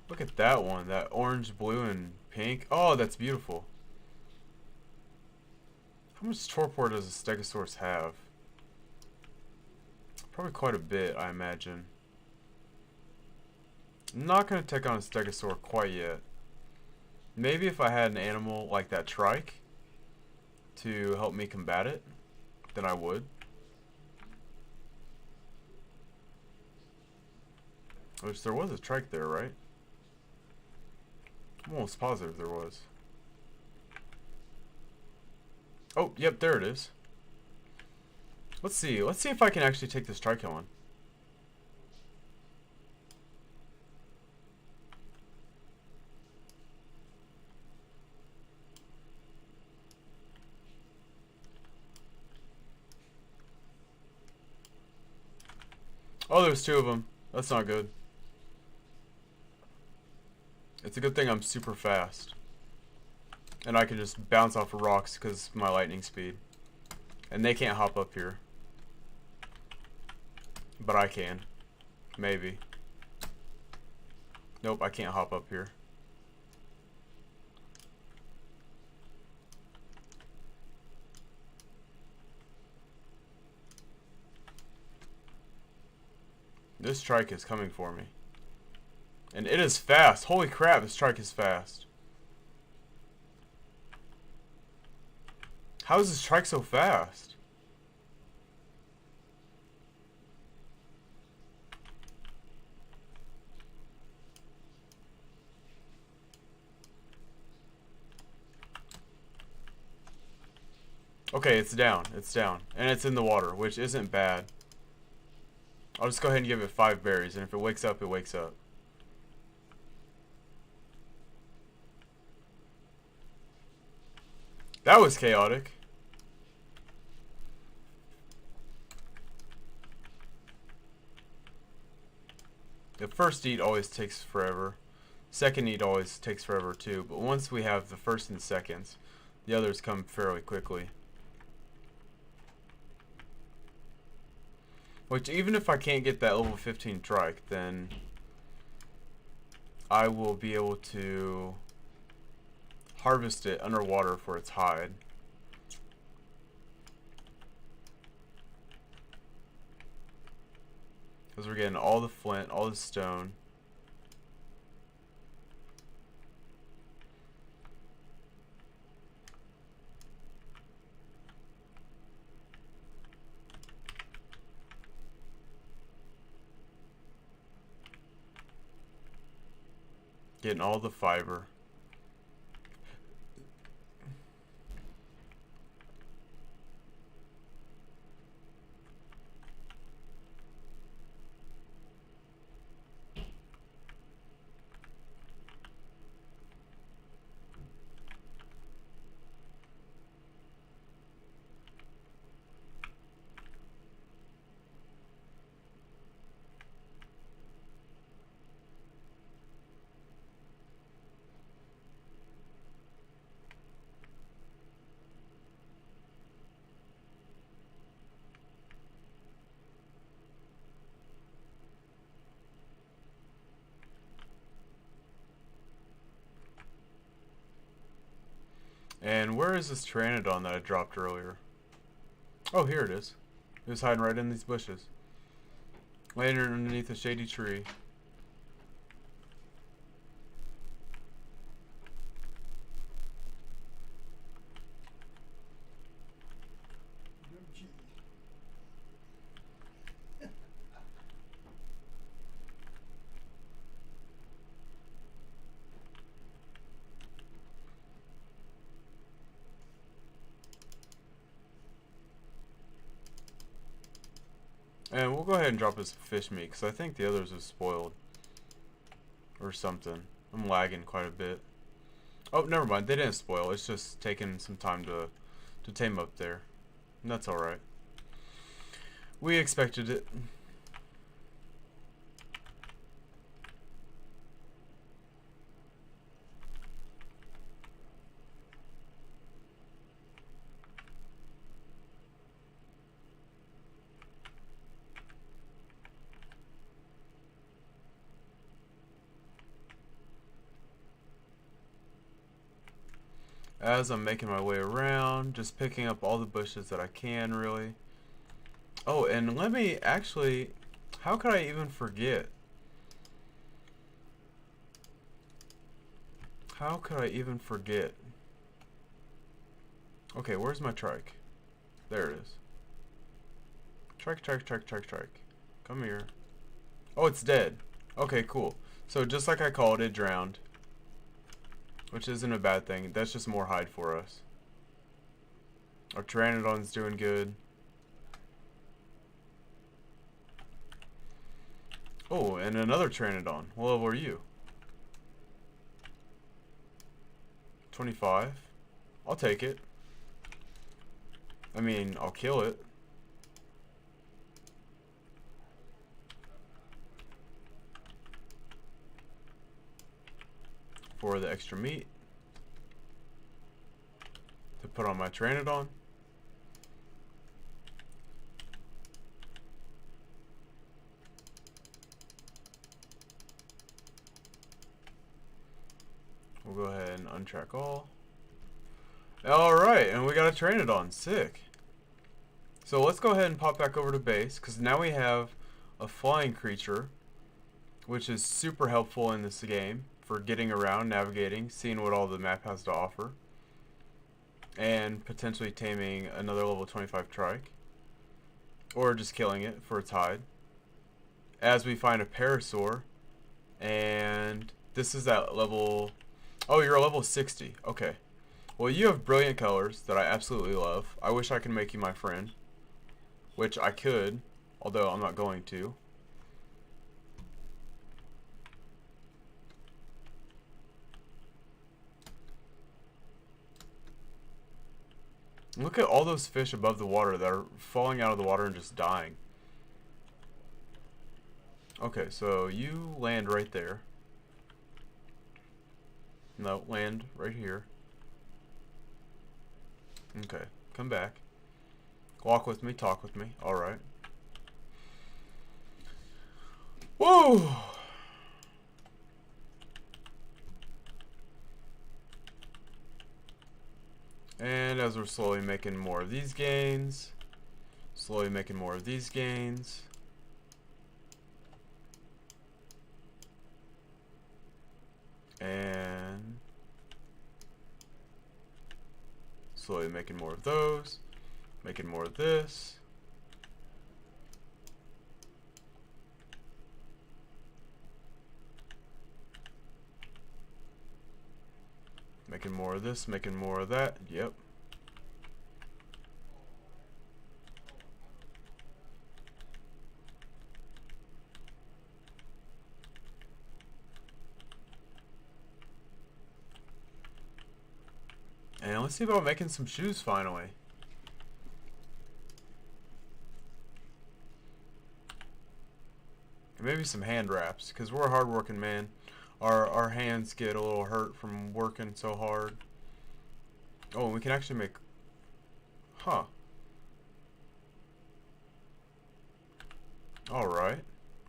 S1: Look at that one. That orange, blue, and pink. Oh, that's beautiful. How much torpor does a stegosaurus have? Probably quite a bit, I imagine. I'm not going to take on a stegosaur quite yet. Maybe if I had an animal like that trike to help me combat it, then I would. Which there was a trike there, right? I'm almost positive there was. Oh, yep, there it is. Let's see. Let's see if I can actually take this trike on. Oh, there's two of them. That's not good. It's a good thing I'm super fast. And I can just bounce off of rocks because of my lightning speed. And they can't hop up here. But I can. Maybe. Nope, I can't hop up here. This trike is coming for me. And it is fast. Holy crap, this trike is fast. How is this trike so fast? Okay, it's down. It's down. And it's in the water, which isn't bad. I'll just go ahead and give it 5 berries, and if it wakes up, it wakes up. That was chaotic. The first eat always takes forever. Second eat always takes forever too, but once we have the first and seconds, the others come fairly quickly. Which, even if I can't get that level 15 trike, then I will be able to harvest it underwater for its hide. Because we're getting all the flint, all the stone. Getting all the fiber. And where is this Pteranodon that I dropped earlier? Oh, here it is. It was hiding right in these bushes. Laying underneath a shady tree. And we'll go ahead and drop his fish meat, because I think the others are spoiled. Or something. I'm lagging quite a bit. Oh, never mind. They didn't spoil. It's just taking some time to tame up there. And that's alright. We expected it. as I'm making my way around, just picking up all the bushes that I can, really. Oh, and let me actually, how could I even forget? How could I even forget? Okay, where's my trike? There it is. Trike, trike, trike, trike, trike. Come here. Oh, it's dead. Okay, cool. So just like I called, it drowned. Which isn't a bad thing. That's just more hide for us. Our Pteranodon's doing good. Oh, and another Pteranodon. What level are you? 25. I'll take it. I mean, I'll kill it. For the extra meat. To put on my Pteranodon. We'll go ahead and untrack all. Alright, and we got a Pteranodon. Sick. So let's go ahead and pop back over to base, because now we have a flying creature, which is super helpful in this game for getting around, navigating, seeing what all the map has to offer, and potentially taming another level 25 trike, or just killing it for its hide. As we find a Parasaur, and this is that level. Oh, you're a level 60. Okay. Well, you have brilliant colors that I absolutely love. I wish I could make you my friend. Which I could, although I'm not going to. Look at all those fish above the water that are falling out of the water and just dying. Okay, so you land right there. No, land right here. Okay, come back. Walk with me, talk with me. Alright. Whoa! And as we're slowly making more of these gains, slowly making more of these gains. And slowly making more of those, making more of this. Making more of this, making more of that. Yep. And let's see about making some shoes finally. And maybe some hand wraps, because we're a hard-working man. Our hands get a little hurt from working so hard. Oh, and we can actually make... Huh. Alright.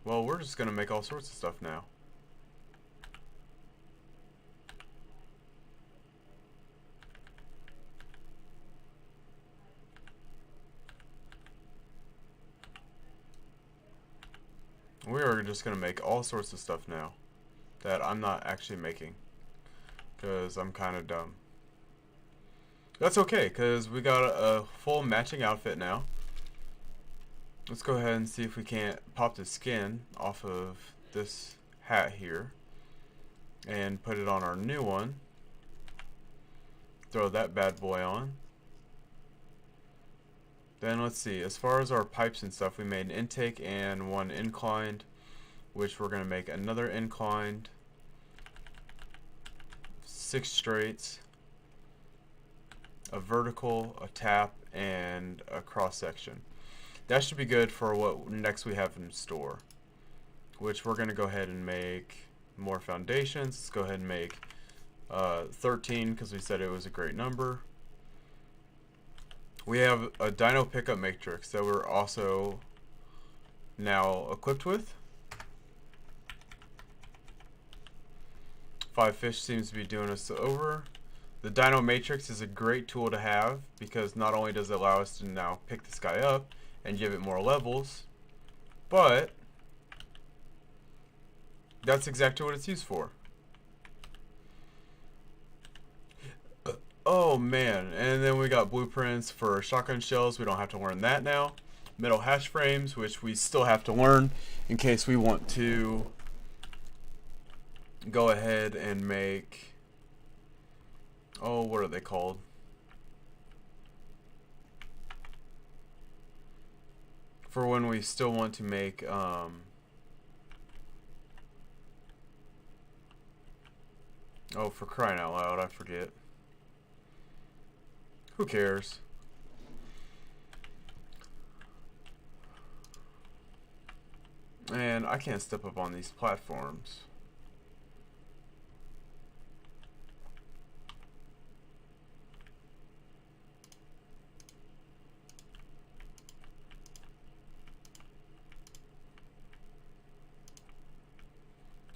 S1: Well, we're just going to make all sorts of stuff now. We are just going to make all sorts of stuff now that I'm not actually making because I'm kind of dumb. That's okay, because we got a full matching outfit now. Let's go ahead and see if we can't pop the skin off of this hat here and put it on our new one. Throw that bad boy on. Then let's see, as far as our pipes and stuff, we made an intake and one inclined, which we're going to make another inclined, 6 straights, a vertical, a tap, and a cross section. That should be good for what next we have in store, which we're going to go ahead and make more foundations. Let's go ahead and make 13 because we said it was a great number. We have a dino pickup matrix that we're also now equipped with. 5 fish seems to be doing us over. The Dino Matrix is a great tool to have because not only does it allow us to now pick this guy up and give it more levels, but that's exactly what it's used for. Oh man, and then we got blueprints for shotgun shells. We don't have to learn that now. Metal hash frames, which we still have to learn in case we want to go ahead and make, oh, what are they called? For when we still want to make oh, for crying out loud, I forget. Who cares? And I can't step up on these platforms.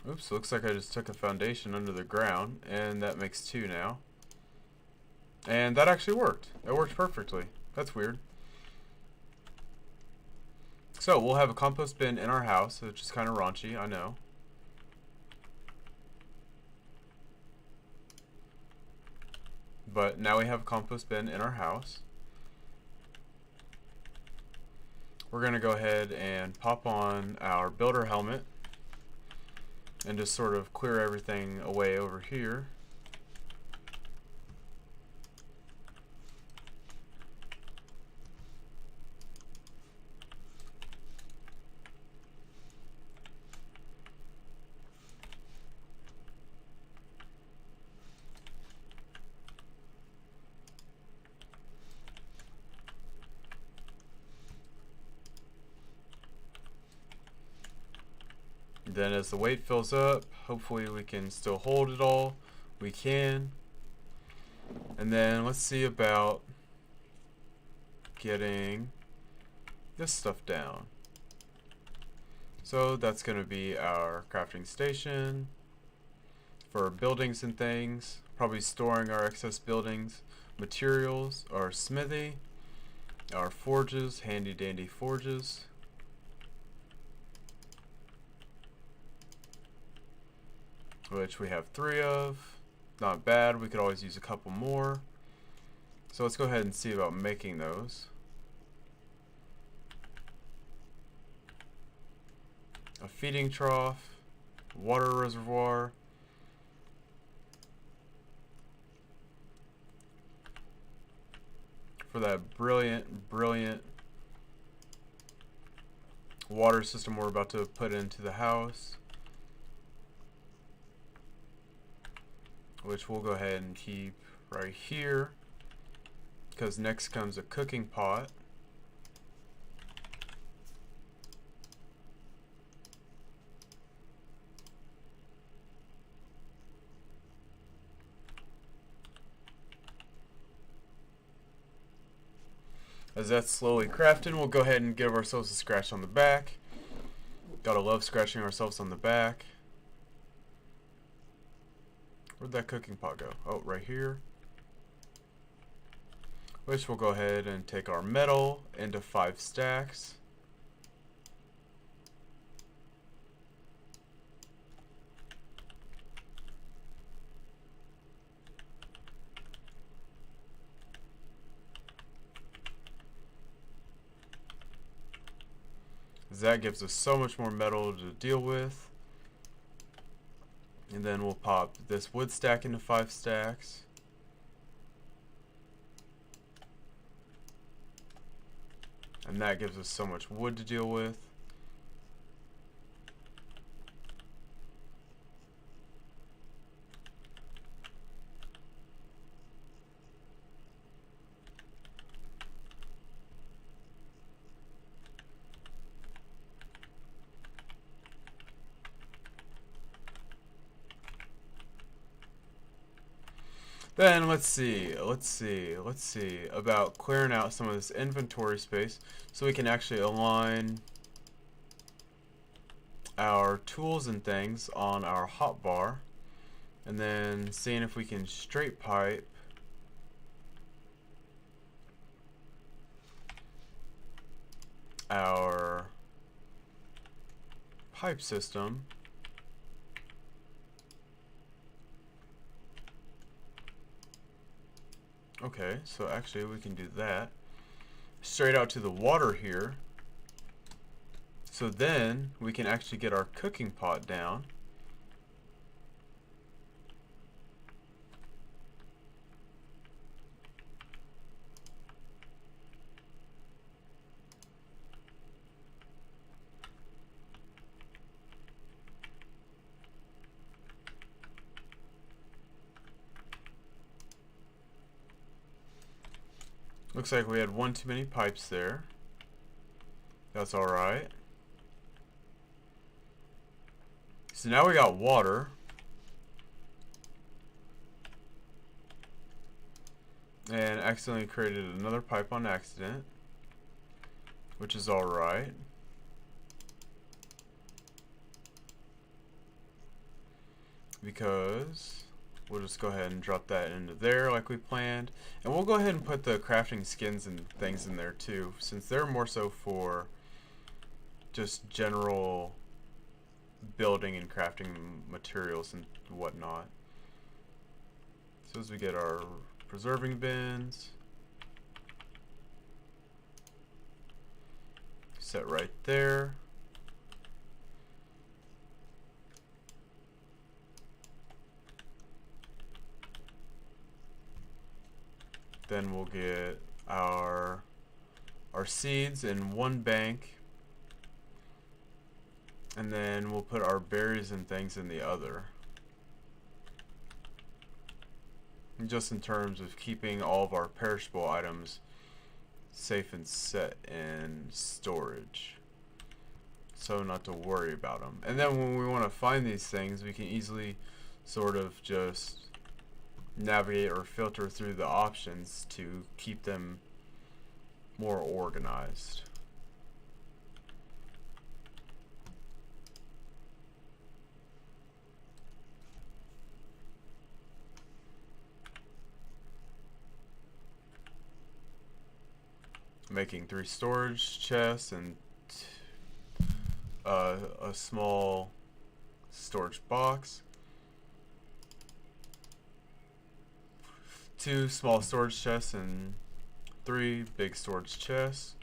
S1: Oops, looks like I just took a foundation under the ground, and that makes 2 now. And that actually worked. It worked perfectly. That's weird. So, we'll have a compost bin in our house, which is kind of raunchy, I know. But now we have a compost bin in our house. We're going to go ahead and pop on our builder helmet and just sort of clear everything away over here. Then as the weight fills up, hopefully we can still hold it all. We can. And then let's see about getting this stuff down. So that's going to be our crafting station for buildings and things. Probably storing our excess buildings, materials, our smithy, our forges, handy dandy forges. Which we have 3 of. Not bad, we could always use a couple more. So let's go ahead and see about making those. A feeding trough, water reservoir, for that brilliant water system we're about to put into the house. Which we'll go ahead and keep right here, because next comes a cooking pot. As that's slowly crafting, we'll go ahead and give ourselves a scratch on the back. Gotta love scratching ourselves on the back. Where'd that cooking pot go? Oh, right here. Which we'll go ahead and take our metal into 5 stacks. That gives us so much more metal to deal with. And then we'll pop this wood stack into 5 stacks. And that gives us so much wood to deal with. Then let's see about clearing out some of this inventory space so we can actually align our tools and things on our hotbar, and then seeing if we can straight pipe pipe system. Okay, so actually we can do that. Straight out to the water here. So then we can actually get our cooking pot down. Looks like we had one too many pipes there. That's alright. So now we got water. And accidentally created another pipe on accident, which is alright. Because we'll just go ahead and drop that into there like we planned. And we'll go ahead and put the crafting skins and things in there too, since they're more so for just general building and crafting materials and whatnot. So as we get our preserving bins set right there. Then we'll get our seeds in one bank, and then we'll put our berries and things in the other. And just in terms of keeping all of our perishable items safe and set in storage, so not to worry about them. And then when we want to find these things, we can easily sort of just navigate or filter through the options to keep them more organized. Making 3 storage chests and a small storage box. 2 small storage chests and 3 big storage chests.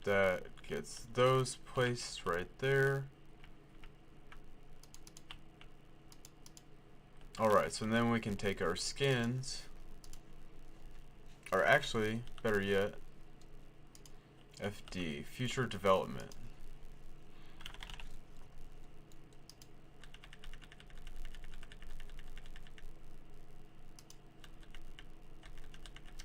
S1: That gets those placed right there. Alright, so then we can take our skins, or actually, better yet, FD, future development.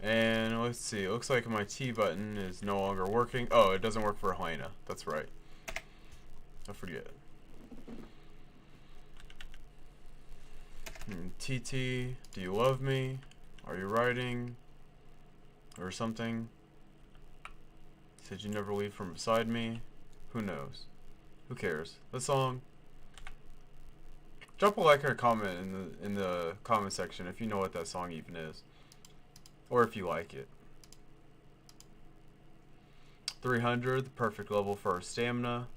S1: And let's see, it looks like my T button is no longer working. Oh, it doesn't work for Helena. That's right. I forget. TT, do you love me? Are you writing? Or something? Said you never leave from beside me? Who knows? Who cares? The song. Drop a like or a comment in the comment section if you know what that song even is. Or if you like it. 300, the perfect level for our stamina.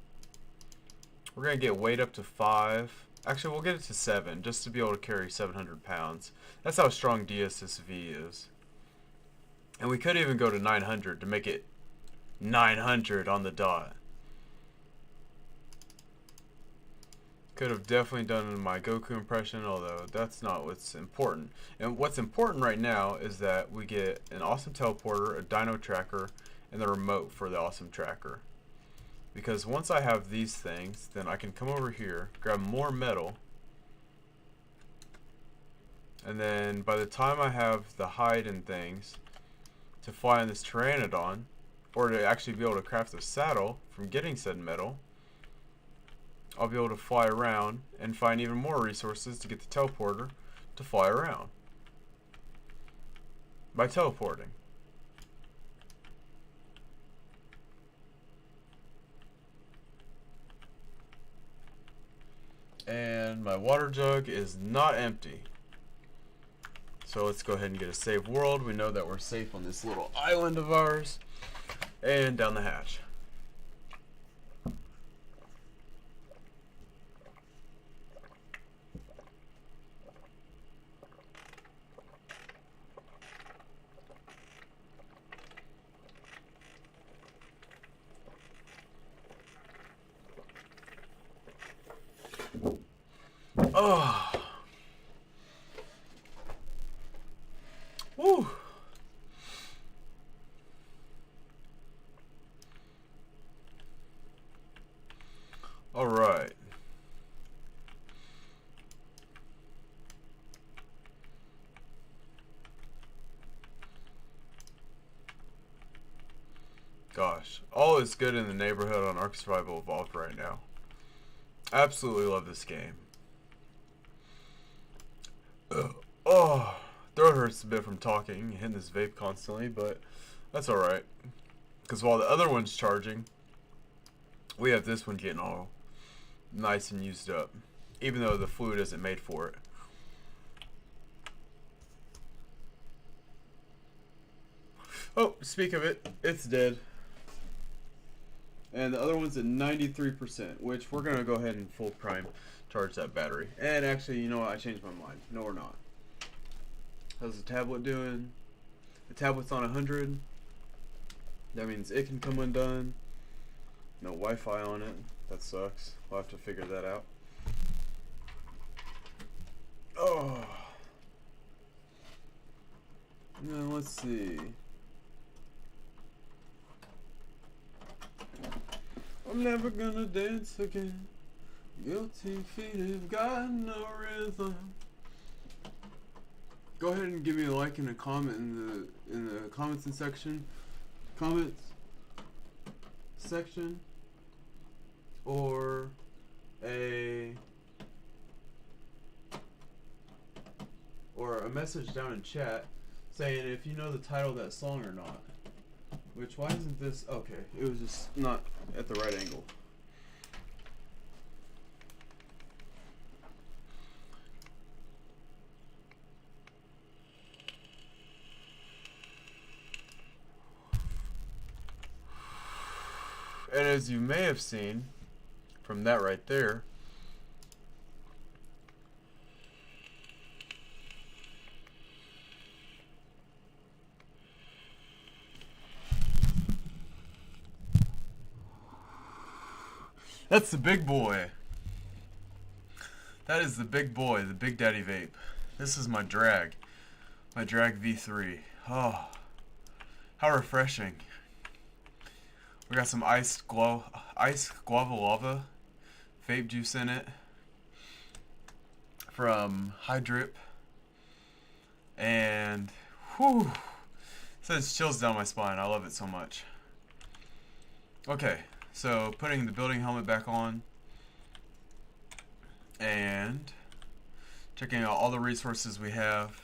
S1: We're going to get weight up to 5. Actually, we'll get it to 7, just to be able to carry 700 pounds. That's how strong Deisus V is. And we could even go to 900 to make it 900 on the dot. Could have definitely done my Goku impression, although that's not what's important. And what's important right now is that we get an awesome teleporter, a dino tracker, and the remote for the awesome tracker. Because once I have these things, then I can come over here, grab more metal, and then by the time I have the hide and things to fly on this Pteranodon, or to actually be able to craft a saddle from getting said metal, I'll be able to fly around and find even more resources to get the teleporter to fly around by teleporting. And my water jug is not empty. So let's go ahead and get a save world. We know that we're safe on this little island of ours. And down the hatch. Oh. Woo. All right. Gosh, all is good in the neighborhood on Ark Survival Evolved right now. Absolutely love this game. Ugh. Oh, throat hurts a bit from talking and hitting this vape constantly, but that's alright. Because while the other one's charging, we have this one getting all nice and used up. Even though the fluid isn't made for it. Oh, speak of it, it's dead. And the other one's at 93%, which we're going to go ahead and full prime charge that battery. And actually, you know what? I changed my mind. No, we're not. How's the tablet doing? The tablet's on 100. That means it can come undone. No Wi-Fi on it. That sucks. We'll have to figure that out. Oh. Now, let's see. I'm never gonna dance again. Guilty feet have got no rhythm. Go ahead and give me a like and a comment in the comments section. Or a message down in chat saying if you know the title of that song or not. Which, why isn't this? Okay, it was just not at the right angle. And as you may have seen from that right there, that's the big boy. That is the big boy, the Big Daddy Vape. This is my drag V3. Oh, how refreshing. We got some iced guava lava vape juice in it from Hydrip, and whew, sends chills down my spine. I love it so much. Okay, so putting the building helmet back on and checking out all the resources we have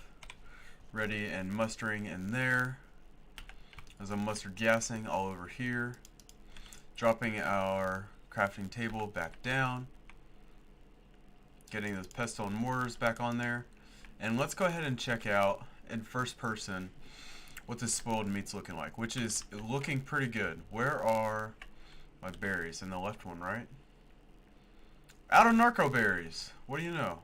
S1: ready and mustering in there. As I'm mustard gassing all over here. Dropping our crafting table back down. Getting those pestle and mortars back on there. And let's go ahead and check out in first person what this spoiled meat's looking like, which is looking pretty good. Where are my berries? In the left one, right? Out of narco berries. What do you know?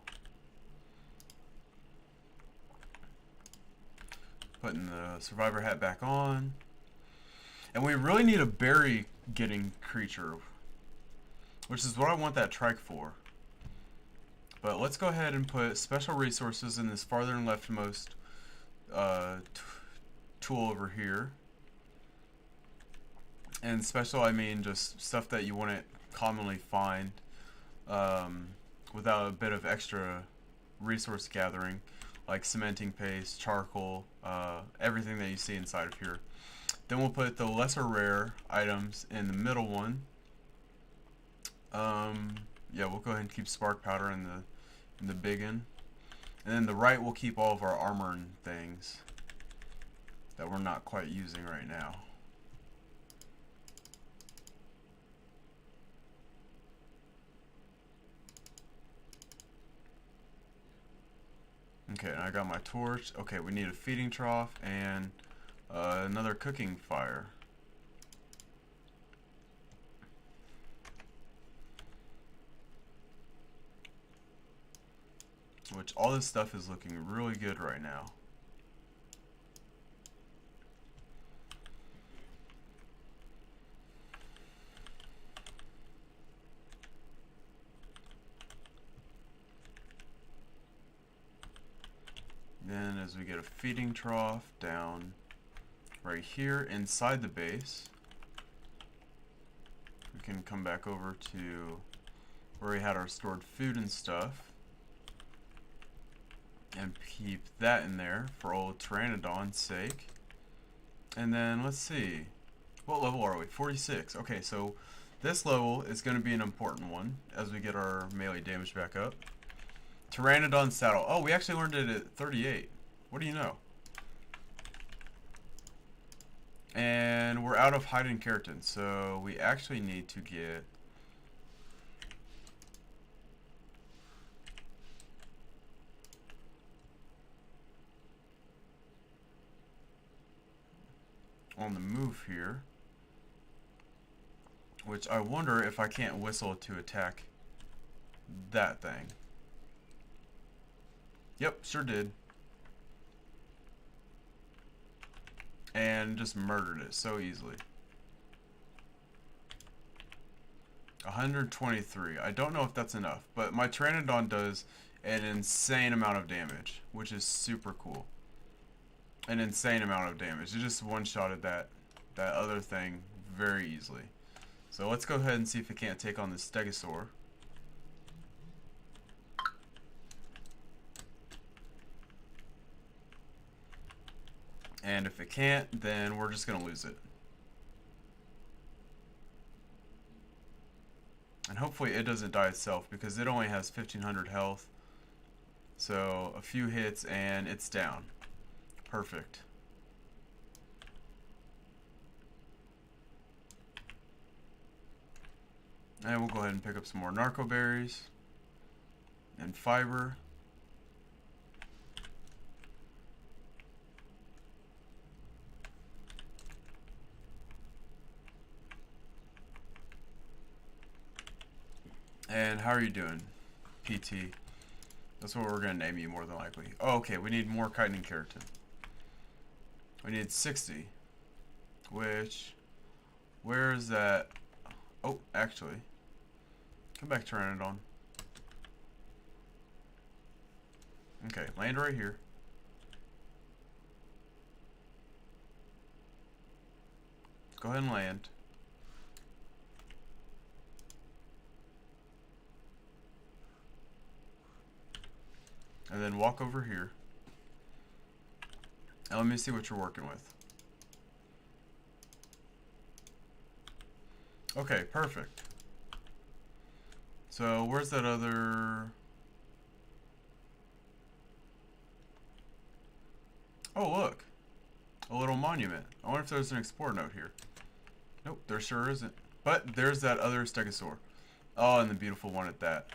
S1: Putting the survivor hat back on. And we really need a berry getting creature, which is what I want that trike for. But let's go ahead and put special resources in this farther and leftmost tool over here. And special, I mean just stuff that you wouldn't commonly find without a bit of extra resource gathering, like cementing paste, charcoal, everything that you see inside of here. Then we'll put the lesser rare items in the middle one. Yeah, we'll go ahead and keep spark powder in the big one. And then the right will keep all of our armor and things that we're not quite using right now. Okay, and I got my torch. Okay, we need a feeding trough and another cooking fire. Which all this stuff is looking really good right now. Then as we get a feeding trough down right here inside the base, we can come back over to where we had our stored food and stuff and keep that in there for old Pteranodon's sake. And then let's see, what level are we? 46. Okay, so this level is going to be an important one as we get our melee damage back up. Pteranodon saddle. Oh, we actually learned it at 38. What do you know? And we're out of hide and keratin, so we actually need to get on the move here, which I wonder if I can't whistle to attack that thing. Yep, sure did. And just murdered it so easily. 123. I don't know if that's enough, but my Pteranodon does an insane amount of damage, which is super cool. An insane amount of damage. It just one-shotted that other thing very easily. So let's go ahead and see if it can't take on the Stegosaur. And if it can't, then we're just going to lose it. And hopefully it doesn't die itself, because it only has 1500 health. So a few hits and it's down. Perfect. And we'll go ahead and pick up some more narco berries and fiber. And how are you doing, PT? That's what we're going to name you more than likely. Oh, okay, we need more chitin and keratin. We need 60. Which, where is that? Oh, actually. Come back, Pteranodon. Okay, land right here. Go ahead and land. And then walk over here. And let me see what you're working with. Okay, perfect. So where's that other... Oh, look. A little monument. I wonder if there's an explore note here. Nope, there sure isn't. But there's that other Stegosaur. Oh, and the beautiful one at that.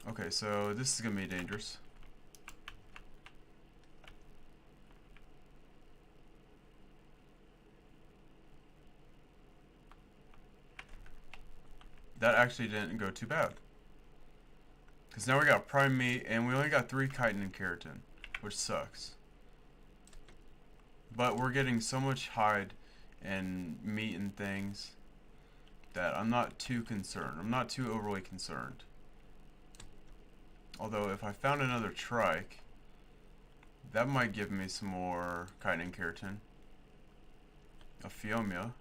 S1: Okay, so this is going to be dangerous. That actually didn't go too bad. Because now we got prime meat, and we only got 3 chitin and keratin, which sucks. But we're getting so much hide and meat and things that I'm not too concerned. I'm not too overly concerned. Although if I found another trike, that might give me some more chitin and keratin. A Phiomia.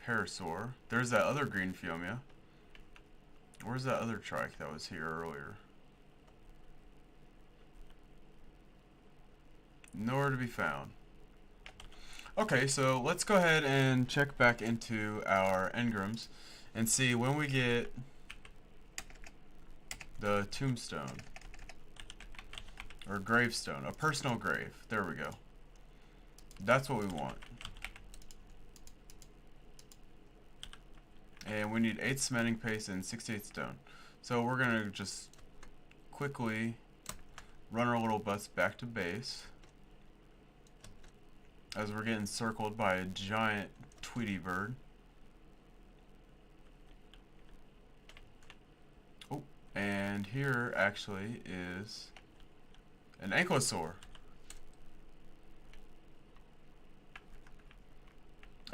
S1: Parasaur. There's that other green Phiomia. Where's that other trike that was here earlier? Nowhere to be found. Okay, so let's go ahead and check back into our engrams and see when we get the tombstone or gravestone, a personal grave. There we go. That's what we want. And we need 8 cementing paste and 68 stone. So we're gonna just quickly run our little butts back to base as we're getting circled by a giant Tweety bird. Oh, and here actually is an Ankylosaur.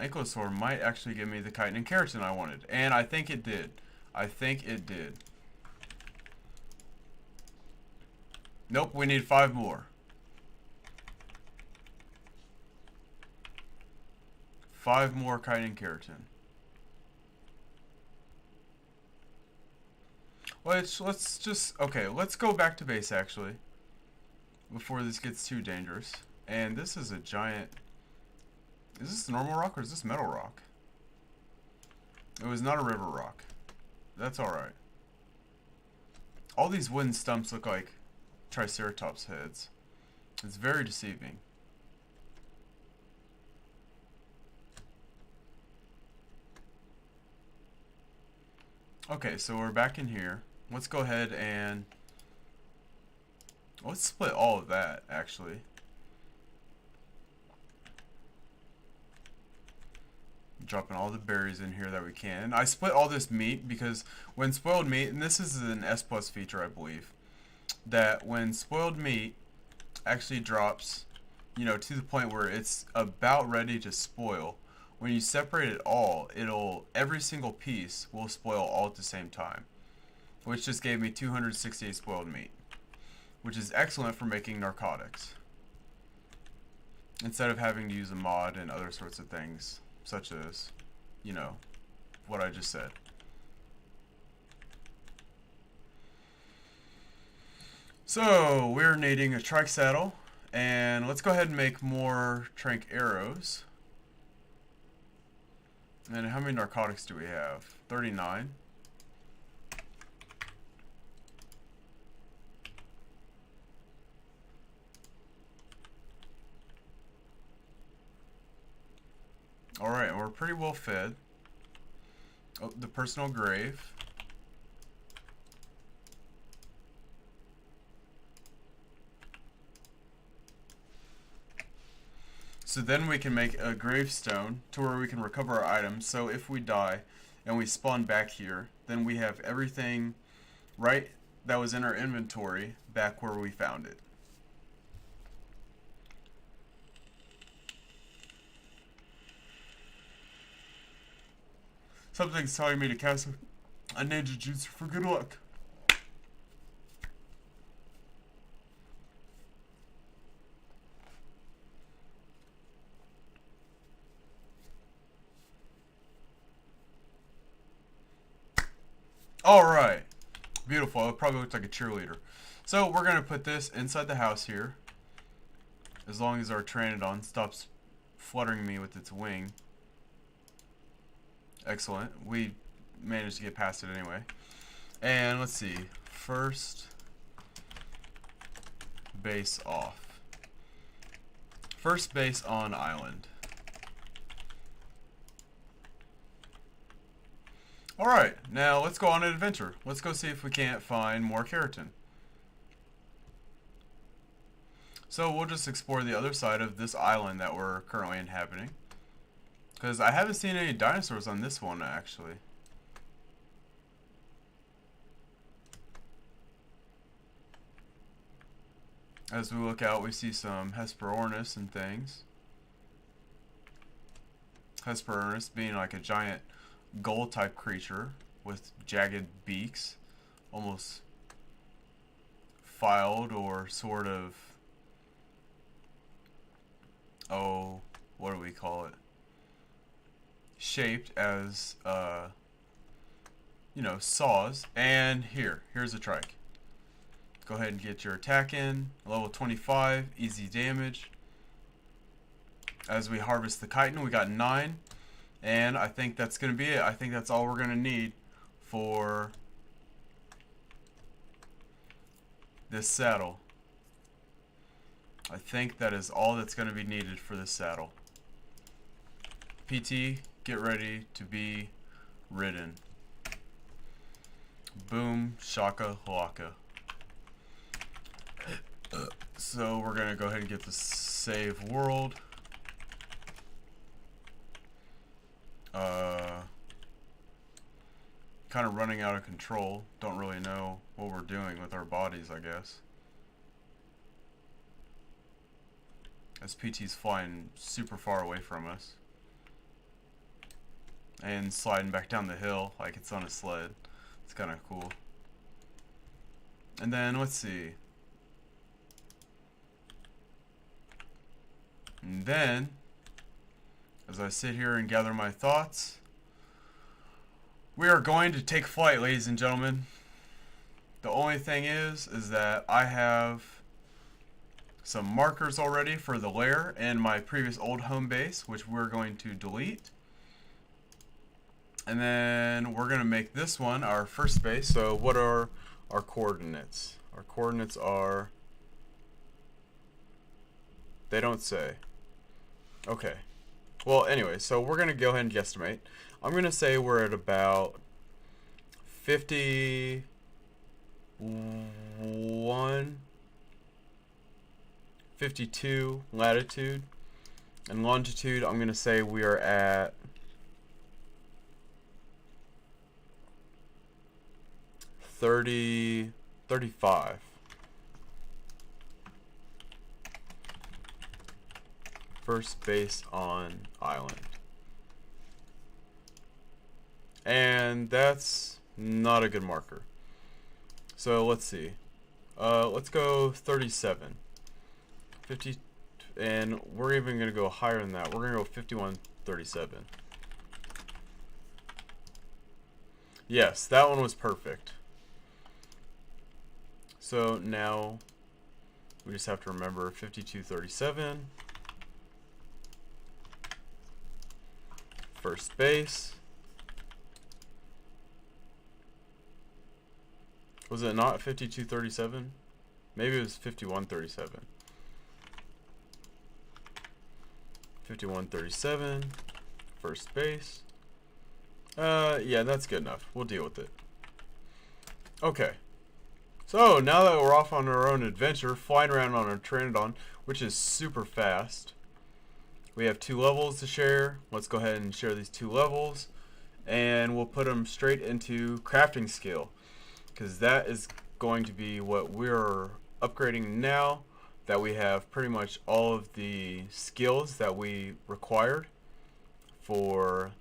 S1: Ankylosaur might actually give me the chitin and keratin I wanted, and I think it did. I think it did. Nope, we need 5 more. 5 more chitin and keratin. Let's just, okay, let's go back to base actually, before this gets too dangerous. And this is a giant, is this normal rock or is this metal rock? It was not a river rock. That's alright. All these wooden stumps look like Triceratops heads. It's very deceiving. Okay, so we're back in here. Let's go ahead and let's split all of that actually. Dropping all the berries in here that we can. I split all this meat because when spoiled meat, and this is an S+ feature I believe, that when spoiled meat actually drops, you know, to the point where it's about ready to spoil, when you separate it all, every single piece will spoil all at the same time, which just gave me 268 spoiled meat, which is excellent for making narcotics instead of having to use a mod and other sorts of things, such as, you know, what I just said. So we're needing a trike saddle, and let's go ahead and make more trank arrows. And how many narcotics do we have? 39. Alright, we're pretty well fed. Oh, the personal grave. So then we can make a gravestone to where we can recover our items. So if we die and we spawn back here, then we have everything right that was in our inventory back where we found it. Something's telling me to cast a ninja jutsu for good luck. Alright. Beautiful. It probably looks like a cheerleader. So we're going to put this inside the house here. As long as our Pteranodon stops fluttering me with its wing. Excellent. We managed to get past it anyway. And let's see. First base off. First base on island. Alright, now let's go on an adventure. Let's go see if we can't find more keratin. So we'll just explore the other side of this island that we're currently inhabiting. Because I haven't seen any dinosaurs on this one, actually. As we look out, we see some Hesperornis and things. Hesperornis being like a giant gull type creature with jagged beaks, almost filed or sort of, oh, what do we call it? Shaped as, you know, saws. And here's a trike. Go ahead and get your attack in. Level 25, easy damage. As we harvest the chitin, we got 9. And I think that's going to be it. I think that's all we're going to need for this saddle. I think that is all that's going to be needed for this saddle. PT, get ready to be ridden. Boom, shaka, laka. So we're gonna go ahead and get the save world. Kind of running out of control. Don't really know what we're doing with our bodies, I guess. As PT's flying super far away from us. And sliding back down the hill like it's on a sled. It's kind of cool. And then, let's see. And then, as I sit here and gather my thoughts, we are going to take flight, ladies and gentlemen. The only thing is that I have some markers already for the lair in my previous old home base, which we're going to delete. And then we're going to make this one our first base. So what are our coordinates? Our coordinates are... they don't say. Okay. Well, anyway, so we're going to go ahead and guesstimate. I'm going to say we're at about 51, 52 latitude. And longitude, I'm going to say we are at 35. First base on island. And that's not a good marker. So let's see. Let's go 37. 50, and we're even going to go higher than that. We're going to go 5137. Yes, that one was perfect. So now we just have to remember 5237. First base. Was it not 5237? Maybe it was 5137. 5137. First base. Yeah, that's good enough. We'll deal with it. Okay. So, now that we're off on our own adventure, flying around on our Pteranodon, which is super fast. We have 2 levels to share. Let's go ahead and share these 2 levels. And we'll put them straight into crafting skill. Because that is going to be what we're upgrading now. That we have pretty much all of the skills that we required for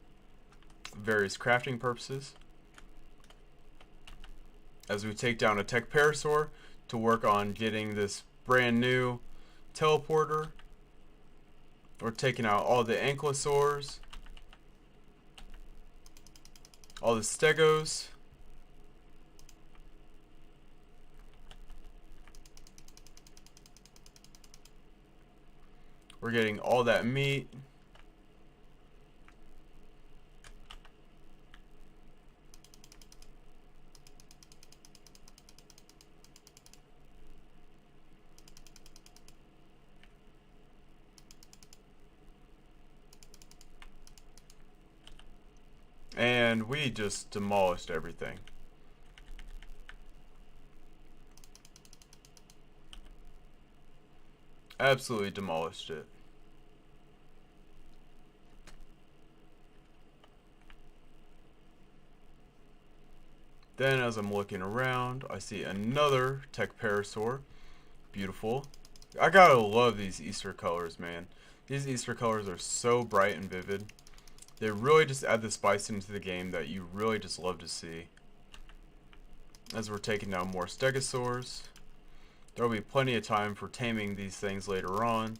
S1: various crafting purposes. As we take down a tech Parasaur to work on getting this brand new teleporter. We're taking out all the Ankylosaurs, all the Stegos, we're getting all that meat. And we just demolished everything. Absolutely demolished it. Then as I'm looking around, I see another tech Parasaur. Beautiful. I gotta love these Easter colors, man. These Easter colors are so bright and vivid. They really just add the spice into the game that you really just love to see. As we're taking down more Stegosaurs. There will be plenty of time for taming these things later on.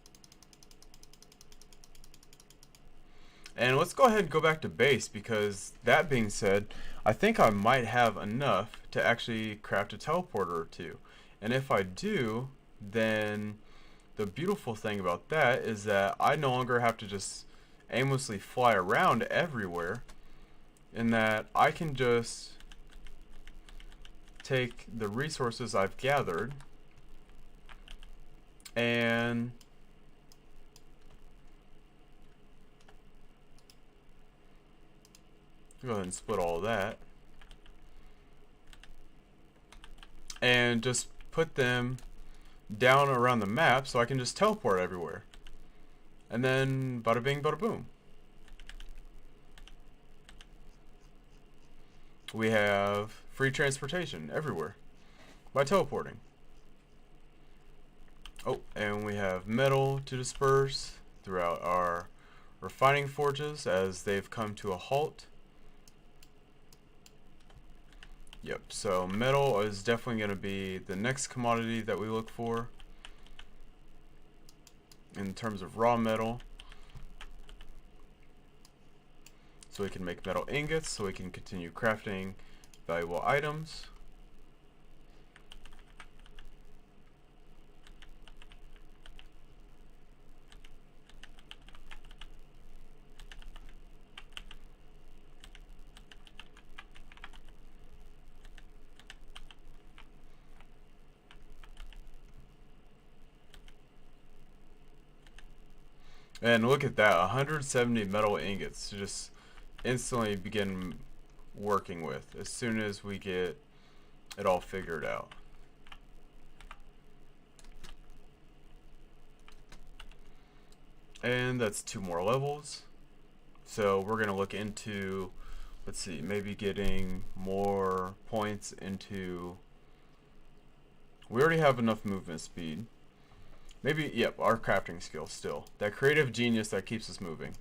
S1: And let's go ahead and go back to base, because that being said, I think I might have enough to actually craft a teleporter or two. And if I do, then the beautiful thing about that is that I no longer have to just aimlessly fly around everywhere, in that I can just take the resources I've gathered and go ahead and split all of that and just put them down around the map so I can just teleport everywhere. And then bada bing, bada boom. We have free transportation everywhere by teleporting. Oh, and we have metal to disperse throughout our refining forges as they've come to a halt. Yep, so metal is definitely going to be the next commodity that we look for in terms of raw metal. So we can make metal ingots, so we can continue crafting valuable items. And look at that, 170 metal ingots to just instantly begin working with as soon as we get it all figured out. And that's 2 more levels. So we're going to look into, let's see, maybe getting more points into, we already have enough movement speed. Maybe, yep, our crafting skill still. That creative genius that keeps us moving.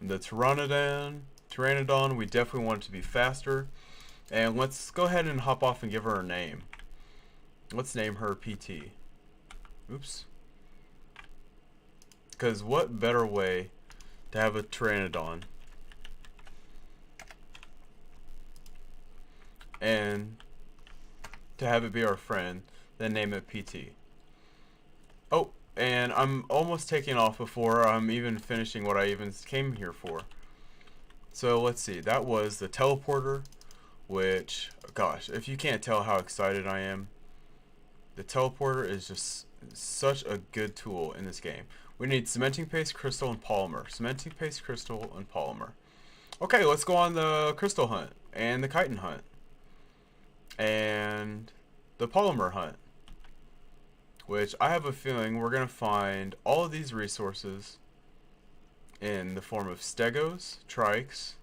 S1: The Pteranodon, we definitely want it to be faster. And let's go ahead and hop off and give her a name. Let's name her PT. Oops. Because what better way to have a Pteranodon and to have it be our friend than name it PT. Oh, and I'm almost taking off before I'm even finishing what I even came here for. So let's see, that was the teleporter, which, gosh, if you can't tell how excited I am, the teleporter is just such a good tool in this game. We need cementing paste, crystal, and polymer. Cementing paste, crystal, and polymer. Okay, let's go on the crystal hunt and the chitin hunt and the polymer hunt, which I have a feeling we're going to find all of these resources in the form of stegos, trikes,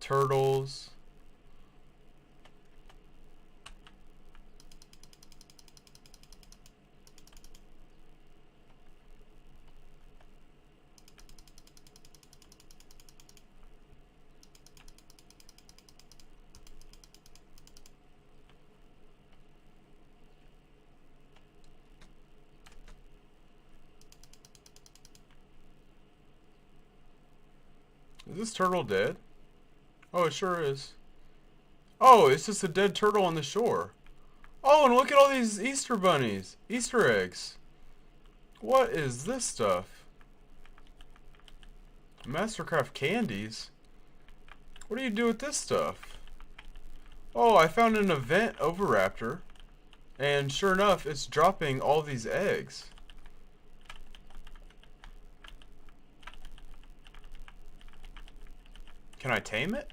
S1: turtles, Is this turtle dead? Oh, it sure is. Oh, it's just a dead turtle on the shore. Oh, and look at all these Easter bunnies. Easter eggs. What is this stuff? Mastercraft candies? What do you do with this stuff? Oh, I found an event Overraptor. And sure enough, it's dropping all these eggs. Can I tame it?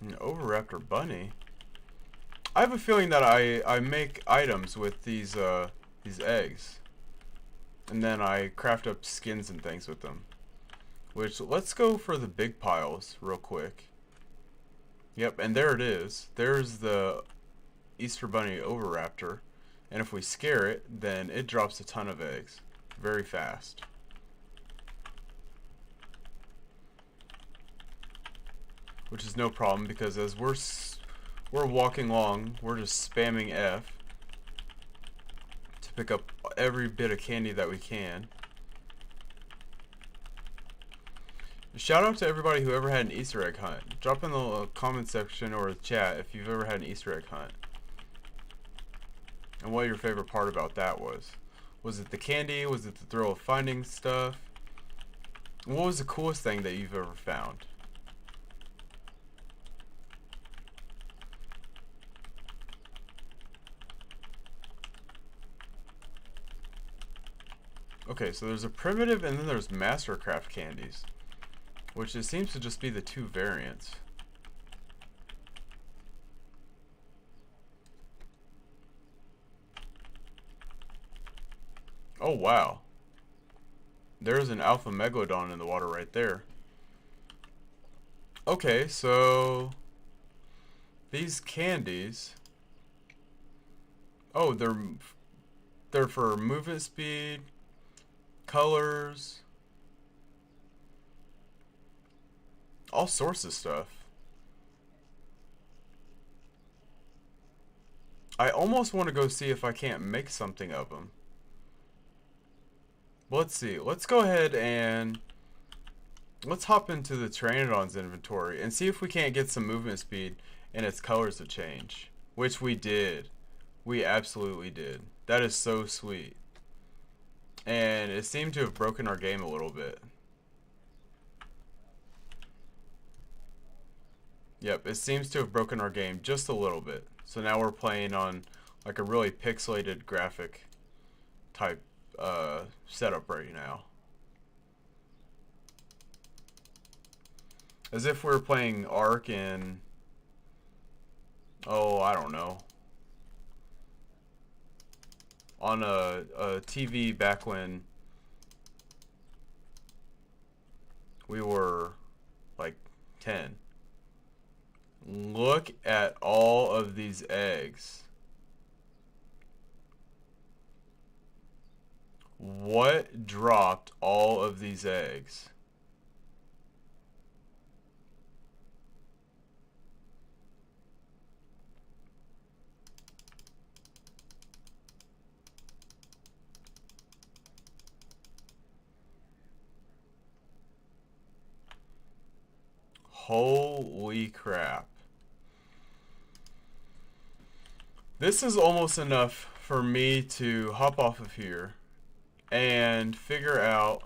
S1: An Overraptor bunny. I have a feeling that I make items with these eggs, and then I craft up skins and things with them. Which, let's go for the big piles real quick. Yep, and there it is. There's the Easter bunny Overraptor, and if we scare it, then it drops a ton of eggs very fast. Which is no problem, because as we're walking along, we're just spamming F to pick up every bit of candy that we can. Shout out to everybody who ever had an Easter egg hunt. Drop in the comment section or the chat if you've ever had an Easter egg hunt. And what your favorite part about that was. Was it the candy? Was it the thrill of finding stuff? And what was the coolest thing that you've ever found? Okay, so there's a primitive and then there's Mastercraft candies, which it seems to just be the two variants. Oh wow. There's an Alpha Megalodon in the water right there. Okay, so these candies, oh, they're for movement speed, colors, all sorts of stuff. I almost want to go see if I can't make something of them. Let's see. Let's go ahead and let's hop into the Pteranodon's inventory and see if we can't get some movement speed and its colors to change. Which we did. We absolutely did. That is so sweet. And it seemed to have broken our game a little bit. Yep, it seems to have broken our game just a little bit. So now we're playing on like a really pixelated graphic type setup right now. As if we were playing Ark in, oh, I don't know, on a TV back when we were like 10. Look at all of these eggs. What dropped all of these eggs? Holy crap. This is almost enough for me to hop off of here and figure out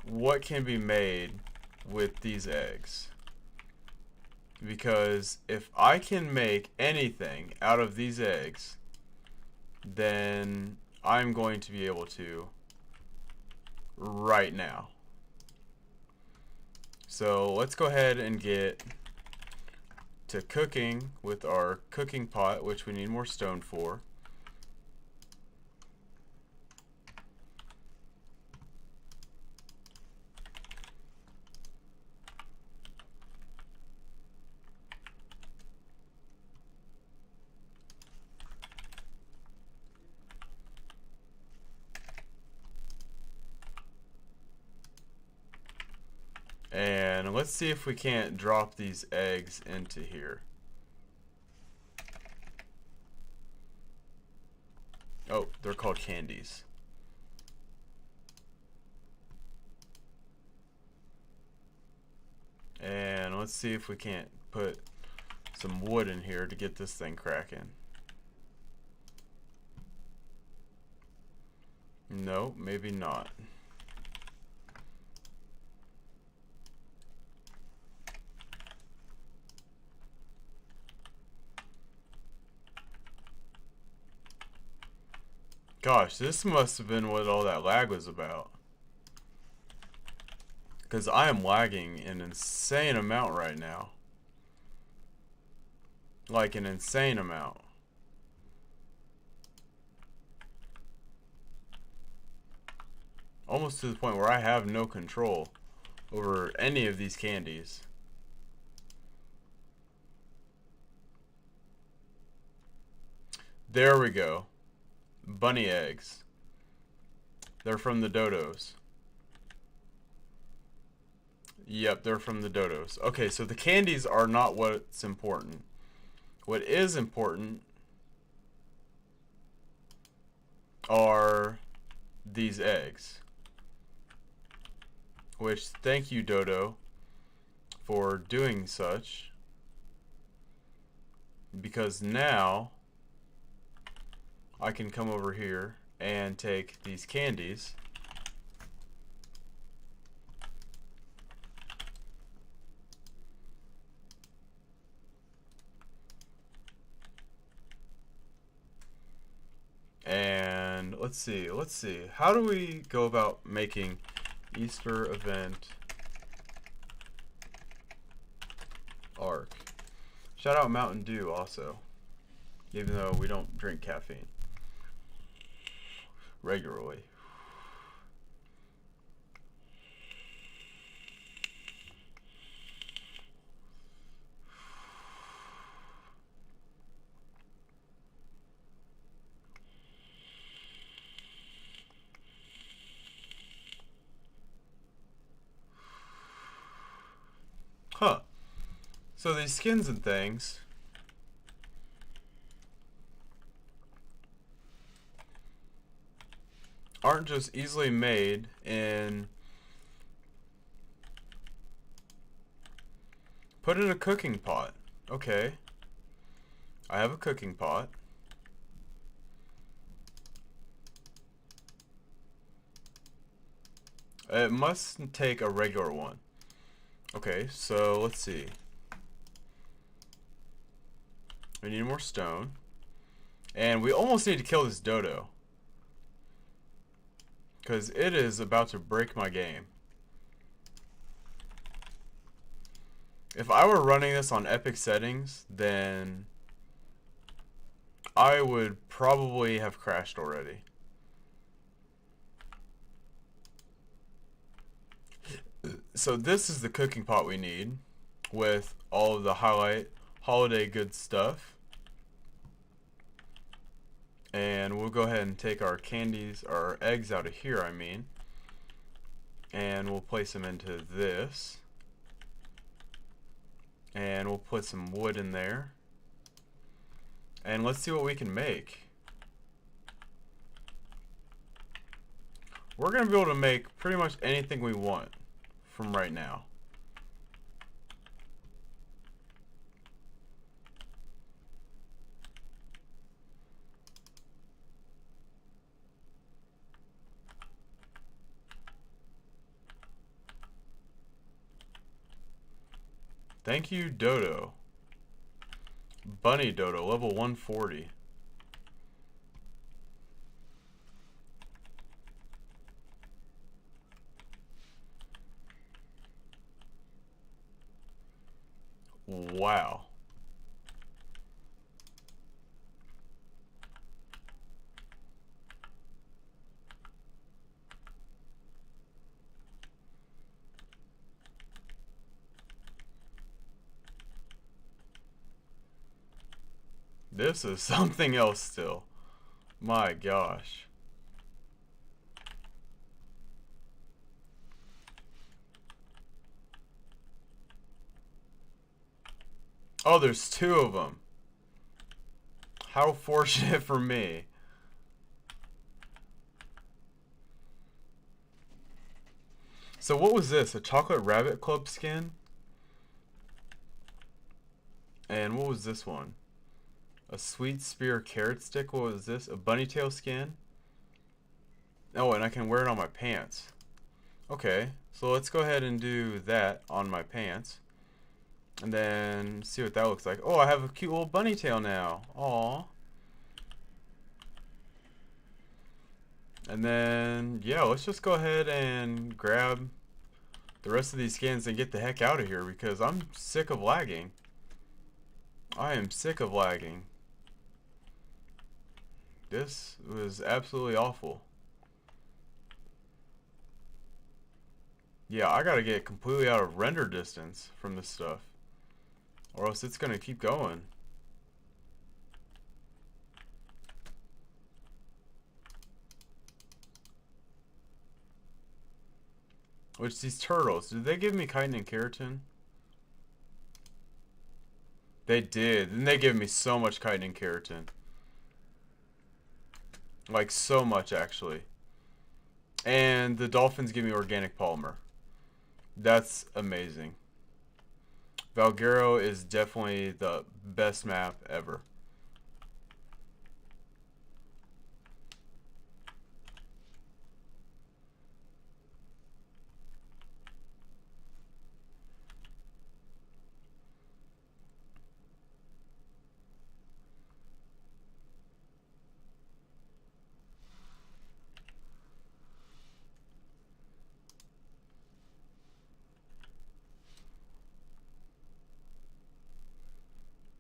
S1: what can be made with these eggs. Because if I can make anything out of these eggs, then I'm going to be able to right now. So let's go ahead and get to cooking with our cooking pot, which we need more stone for. And let's see if we can't drop these eggs into here. Oh, they're called candies. And let's see if we can't put some wood in here to get this thing cracking. No, maybe not. Gosh, this must have been what all that lag was about. Because I am lagging an insane amount right now. Like an insane amount. Almost to the point where I have no control over any of these candies. There we go. Bunny eggs. They're from the dodos. Yep, they're from the dodos. Okay, so the candies are not what's important. What is important are these eggs. Which, thank you, Dodo, for doing such. Because now I can come over here and take these candies and let's see. How do we go about making Easter event arc? Shout out Mountain Dew also, even though we don't drink caffeine regularly. Huh. So these skins and things aren't just easily made in... Put in a cooking pot. Okay. I have a cooking pot. It must take a regular one. Okay, so let's see. We need more stone. And we almost need to kill this dodo, because it is about to break my game. If I were running this on epic settings, then I would probably have crashed already. So this is the cooking pot we need, with all of the holiday good stuff. And we'll go ahead and take our candies, our eggs out of here, I mean. And we'll place them into this. And we'll put some wood in there. And let's see what we can make. We're going to be able to make pretty much anything we want from right now. Thank you, Dodo. Bunny Dodo, level 140. Wow. This is something else still. My gosh. Oh, there's two of them. How fortunate for me. So what was this? A chocolate rabbit club skin? And what was this one? A sweet spear carrot stick? What was this? A bunny tail skin? Oh, and I can wear it on my pants. Okay, so let's go ahead and do that on my pants. And then see what that looks like. Oh, I have a cute little bunny tail now. Aww. And then, yeah, let's just go ahead and grab the rest of these skins and get the heck out of here, because I'm sick of lagging. I am sick of lagging. This was absolutely awful. Yeah, I gotta get completely out of render distance from this stuff, or else it's gonna keep going. Which, these turtles, did they give me chitin and keratin? They did, and they give me so much chitin and keratin. Like, so much, actually. And the dolphins give me organic polymer. That's amazing. Valguero is definitely the best map ever.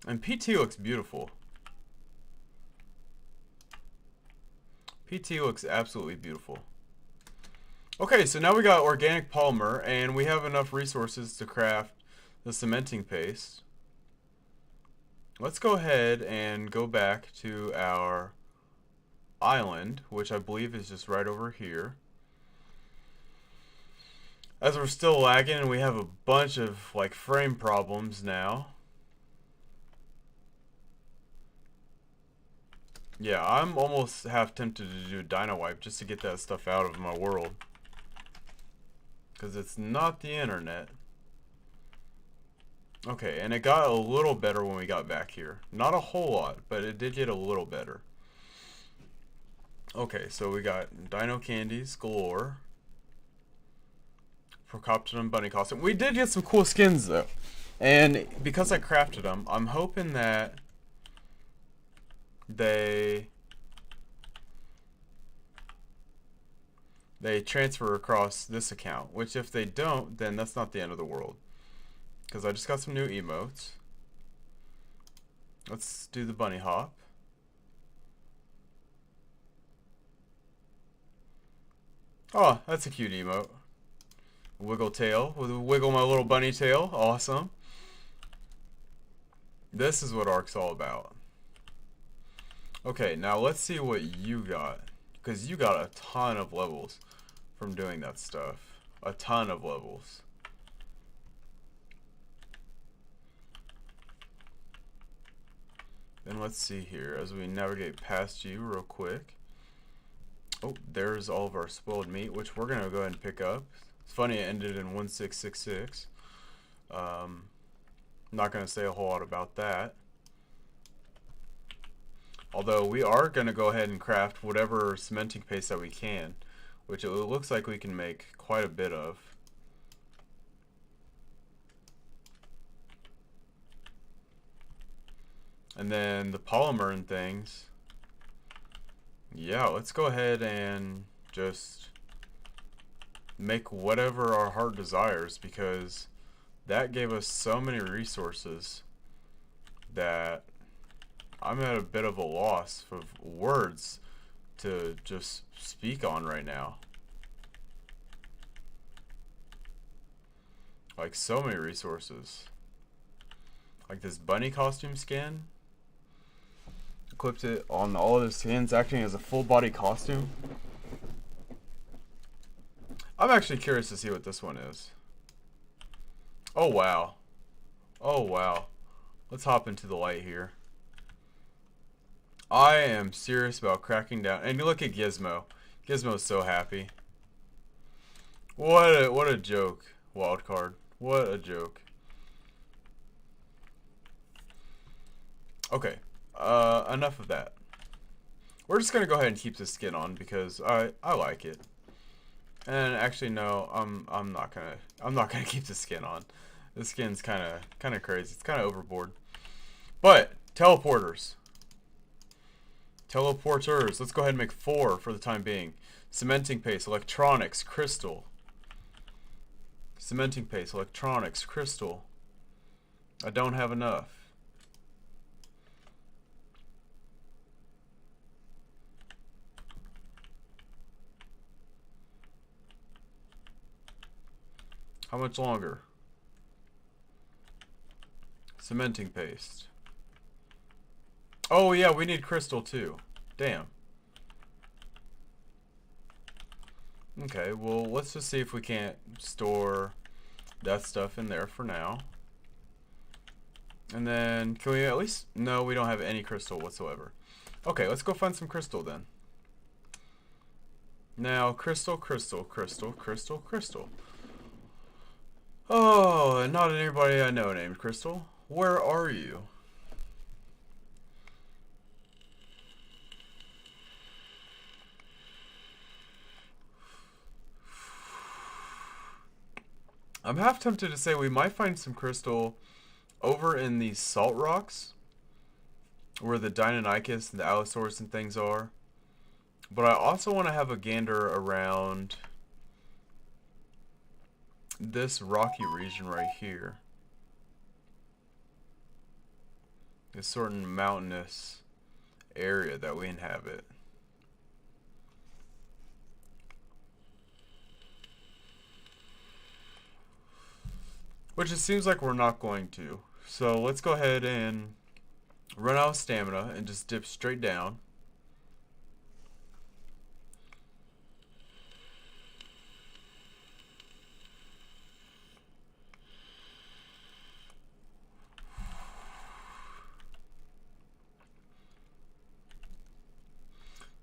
S1: And PT looks beautiful. PT looks absolutely beautiful. Okay, so now we got organic polymer, and we have enough resources to craft the cementing paste. Let's go ahead and go back to our island, which I believe is just right over here. As we're still lagging, and we have a bunch of like frame problems now. Yeah, I'm almost half tempted to do a Dino wipe just to get that stuff out of my world. Because it's not the internet. Okay, and it got a little better when we got back here. Not a whole lot, but it did get a little better. Okay, so we got Dino candies galore. For Copton Bunny costume. We did get some cool skins though. And because I crafted them, I'm hoping that they transfer across this account, which if they don't, then that's not the end of the world. Because I just got some new emotes. Let's do the bunny hop. Oh, that's a cute emote. Wiggle tail. Wiggle my little bunny tail. Awesome. This is what Ark's all about. Okay, now let's see what you got. Because you got a ton of levels from doing that stuff. A ton of levels. Then let's see here as we navigate past you real quick. Oh, there's all of our spoiled meat, which we're going to go ahead and pick up. It's funny it ended in 1666. I'm not going to say a whole lot about that. Although we are going to go ahead and craft whatever cementing paste that we can, which it looks like we can make quite a bit of. And then the polymer and things. Yeah, let's go ahead and just make whatever our heart desires, because that gave us so many resources that I'm at a bit of a loss of words to just speak on right now. Like, so many resources. Like this bunny costume skin. Equipped it on all of the skins, acting as a full body costume. I'm actually curious to see what this one is. Oh wow. Oh wow. Let's hop into the light here. I am serious about cracking down. And look at Gizmo. Gizmo's so happy. What a joke, Wildcard. What a joke. Okay. Enough of that. We're just gonna go ahead and keep this skin on because I like it. And actually no, I'm not gonna keep the skin on. The skin's kinda crazy. It's kinda overboard. But teleporters. Teleporters. Let's go ahead and make 4 for the time being. Cementing paste, electronics, crystal. Cementing paste, electronics, crystal. I don't have enough. How much longer? Cementing paste. Oh yeah, we need crystal too. Damn. Okay, well let's just see if we can't store that stuff in there for now. And then, can we at least... No, we don't have any crystal whatsoever. Okay, let's go find some crystal then. Now, crystal, crystal, crystal, crystal, crystal. Oh, and not anybody I know named Crystal. Where are you? I'm half tempted to say we might find some crystal over in these salt rocks where the Deinonychus and the Allosaurus and things are. But I also want to have a gander around this rocky region right here. a certain mountainous area that we inhabit. Which it seems like we're not going to. So let's go ahead and run out of stamina and just dip straight down.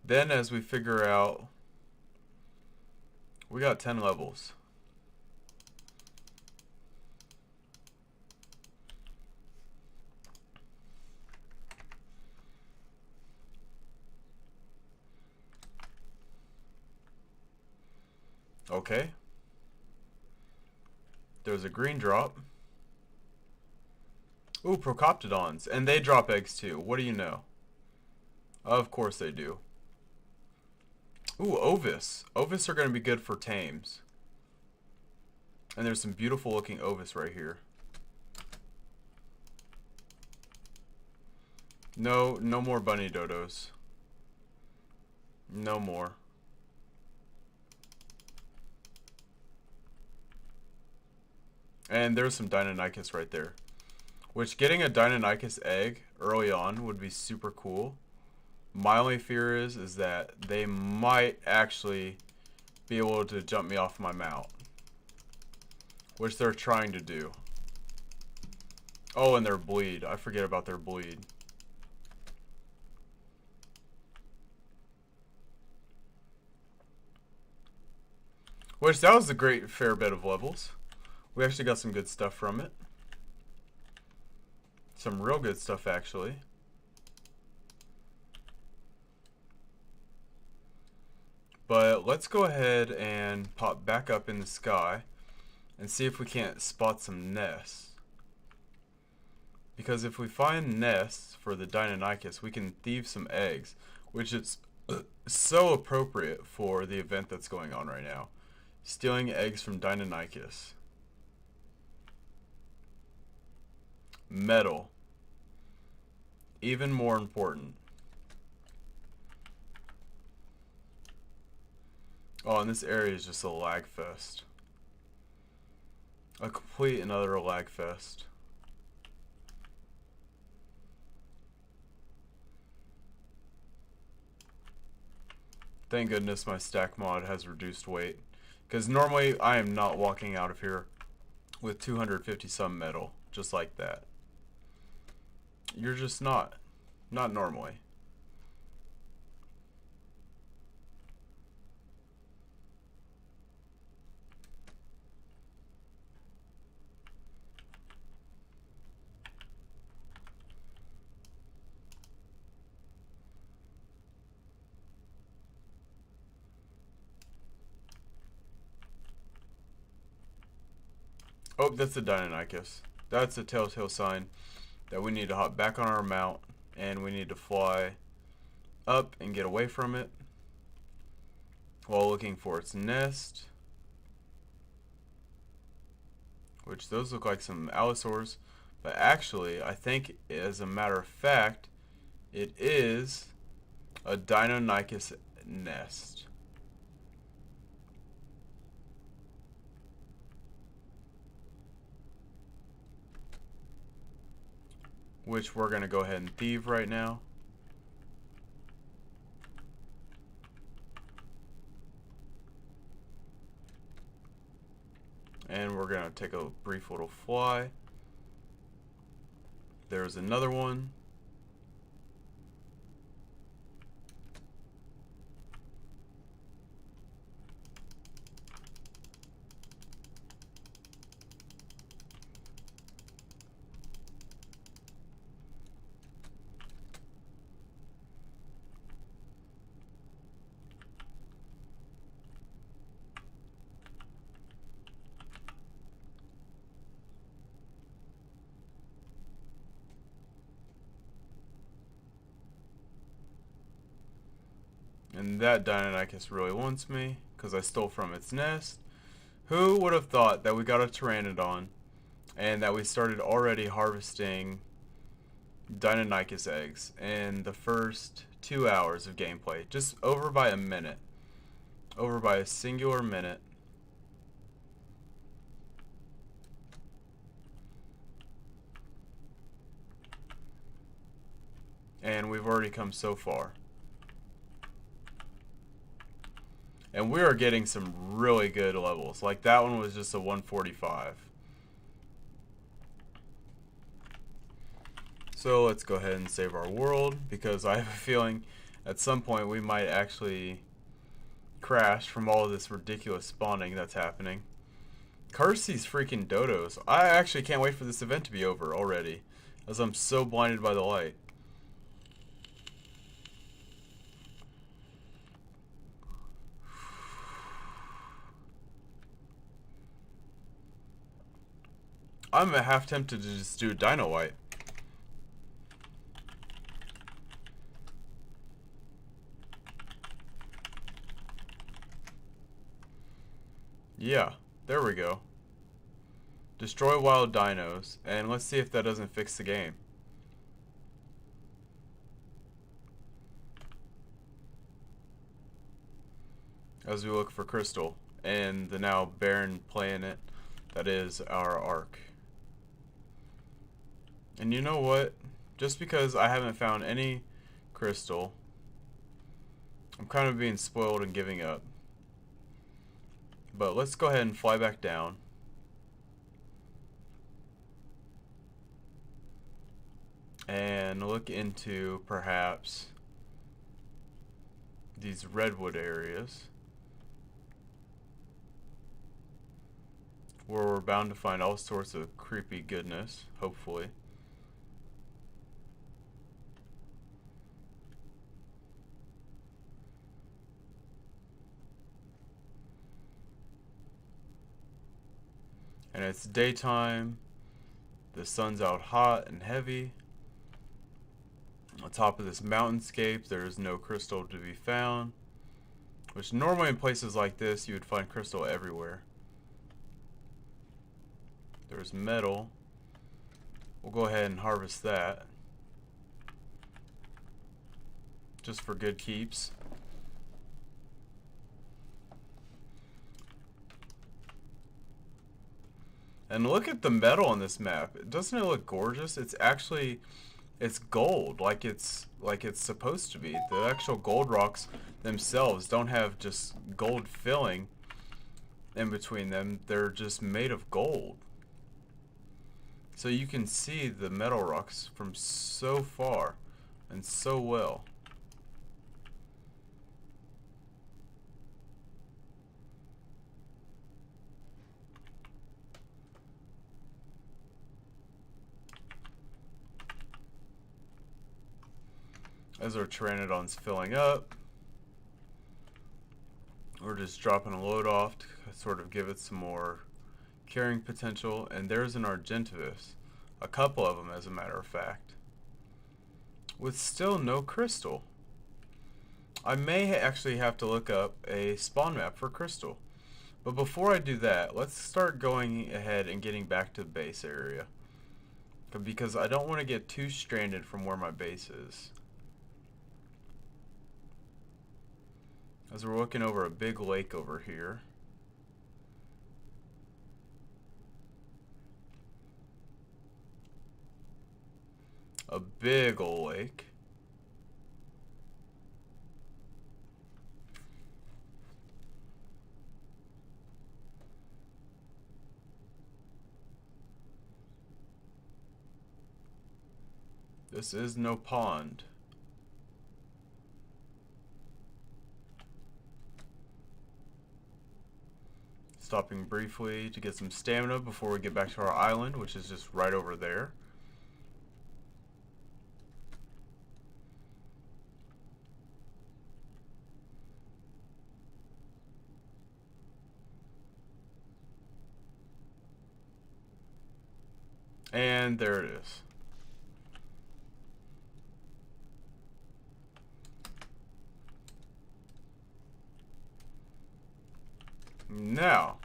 S1: Then as we figure out, we got 10 levels. Okay. There's a green drop. Ooh, Procoptodons. And they drop eggs too. What do you know? Of course they do. Ooh, Ovis. Ovis are going to be good for tames. And there's some beautiful looking Ovis right here. No more bunny dodos. No more. And there's some Deinonychus right there. Which, getting a Deinonychus egg early on would be super cool. My only fear is that they might actually be able to jump me off my mount. Which they're trying to do. Oh, and their bleed. I forget about their bleed. Which, that was a great fair bit of levels. We actually got some good stuff from it. Some real good stuff, actually. But let's go ahead and pop back up in the sky and see if we can't spot some nests. Because if we find nests for the Deinonychus, we can thieve some eggs, which is so appropriate for the event that's going on right now. Stealing eggs from Deinonychus. Metal. Even more important. Oh, and this area is just a lag fest. A complete another lag fest. Thank goodness my stack mod has reduced weight. Because normally I am not walking out of here with 250 some metal. Just like that. You're just not. Not normally. Oh, that's the Deinonychus. That's a telltale sign that we need to hop back on our mount and we need to fly up and get away from it while looking for its nest. Which those look like some Allosaurs, but actually I think as a matter of fact it is a Deinonychus nest. Which we're going to go ahead and thieve right now. And we're going to take a brief little fly. There's another one. And that Deinonychus really wants me, because I stole from its nest. Who would have thought that we got a Pteranodon, and that we started already harvesting Deisus eggs in the first 2 hours of gameplay. Just over by a minute. Over by a singular minute. And we've already come so far. And we are getting some really good levels. Like that one was just a 145. So let's go ahead and save our world, because I have a feeling at some point we might actually crash from all of this ridiculous spawning that's happening. Curse these freaking dodos. I actually can't wait for this event to be over already, as I'm so blinded by the light. I'm half tempted to just do Dino White. Yeah, there we go. Destroy wild dinos, and let's see if that doesn't fix the game. As we look for Crystal and the now barren planet that is our Ark. And you know what? Just because I haven't found any crystal, I'm kind of being spoiled and giving up. But let's go ahead and fly back down. And look into perhaps these redwood areas, where we're bound to find all sorts of creepy goodness, hopefully. And it's daytime, the sun's out hot and heavy. On top of this mountainscape, there is no crystal to be found, which normally in places like this you would find crystal everywhere. There's metal. We'll go ahead and harvest that, just for good keeps. And look at the metal on this map. Doesn't it look gorgeous? It's actually, it's gold, like it's supposed to be. The actual gold rocks themselves don't have just gold filling in between them. They're just made of gold. So you can see the metal rocks from so far and so well. As our Pteranodon's filling up, we're just dropping a load off to sort of give it some more carrying potential. And there's an Argentavis, a couple of them as a matter of fact, with still no crystal. I may actually have to look up a spawn map for crystal. But before I do that, let's start going ahead and getting back to the base area, because I don't want to get too stranded from where my base is. As we're looking over a big lake over here. A big ol' lake. This is no pond. Stopping briefly to get some stamina before we get back to our island, which is just right over there. And there it is. Now,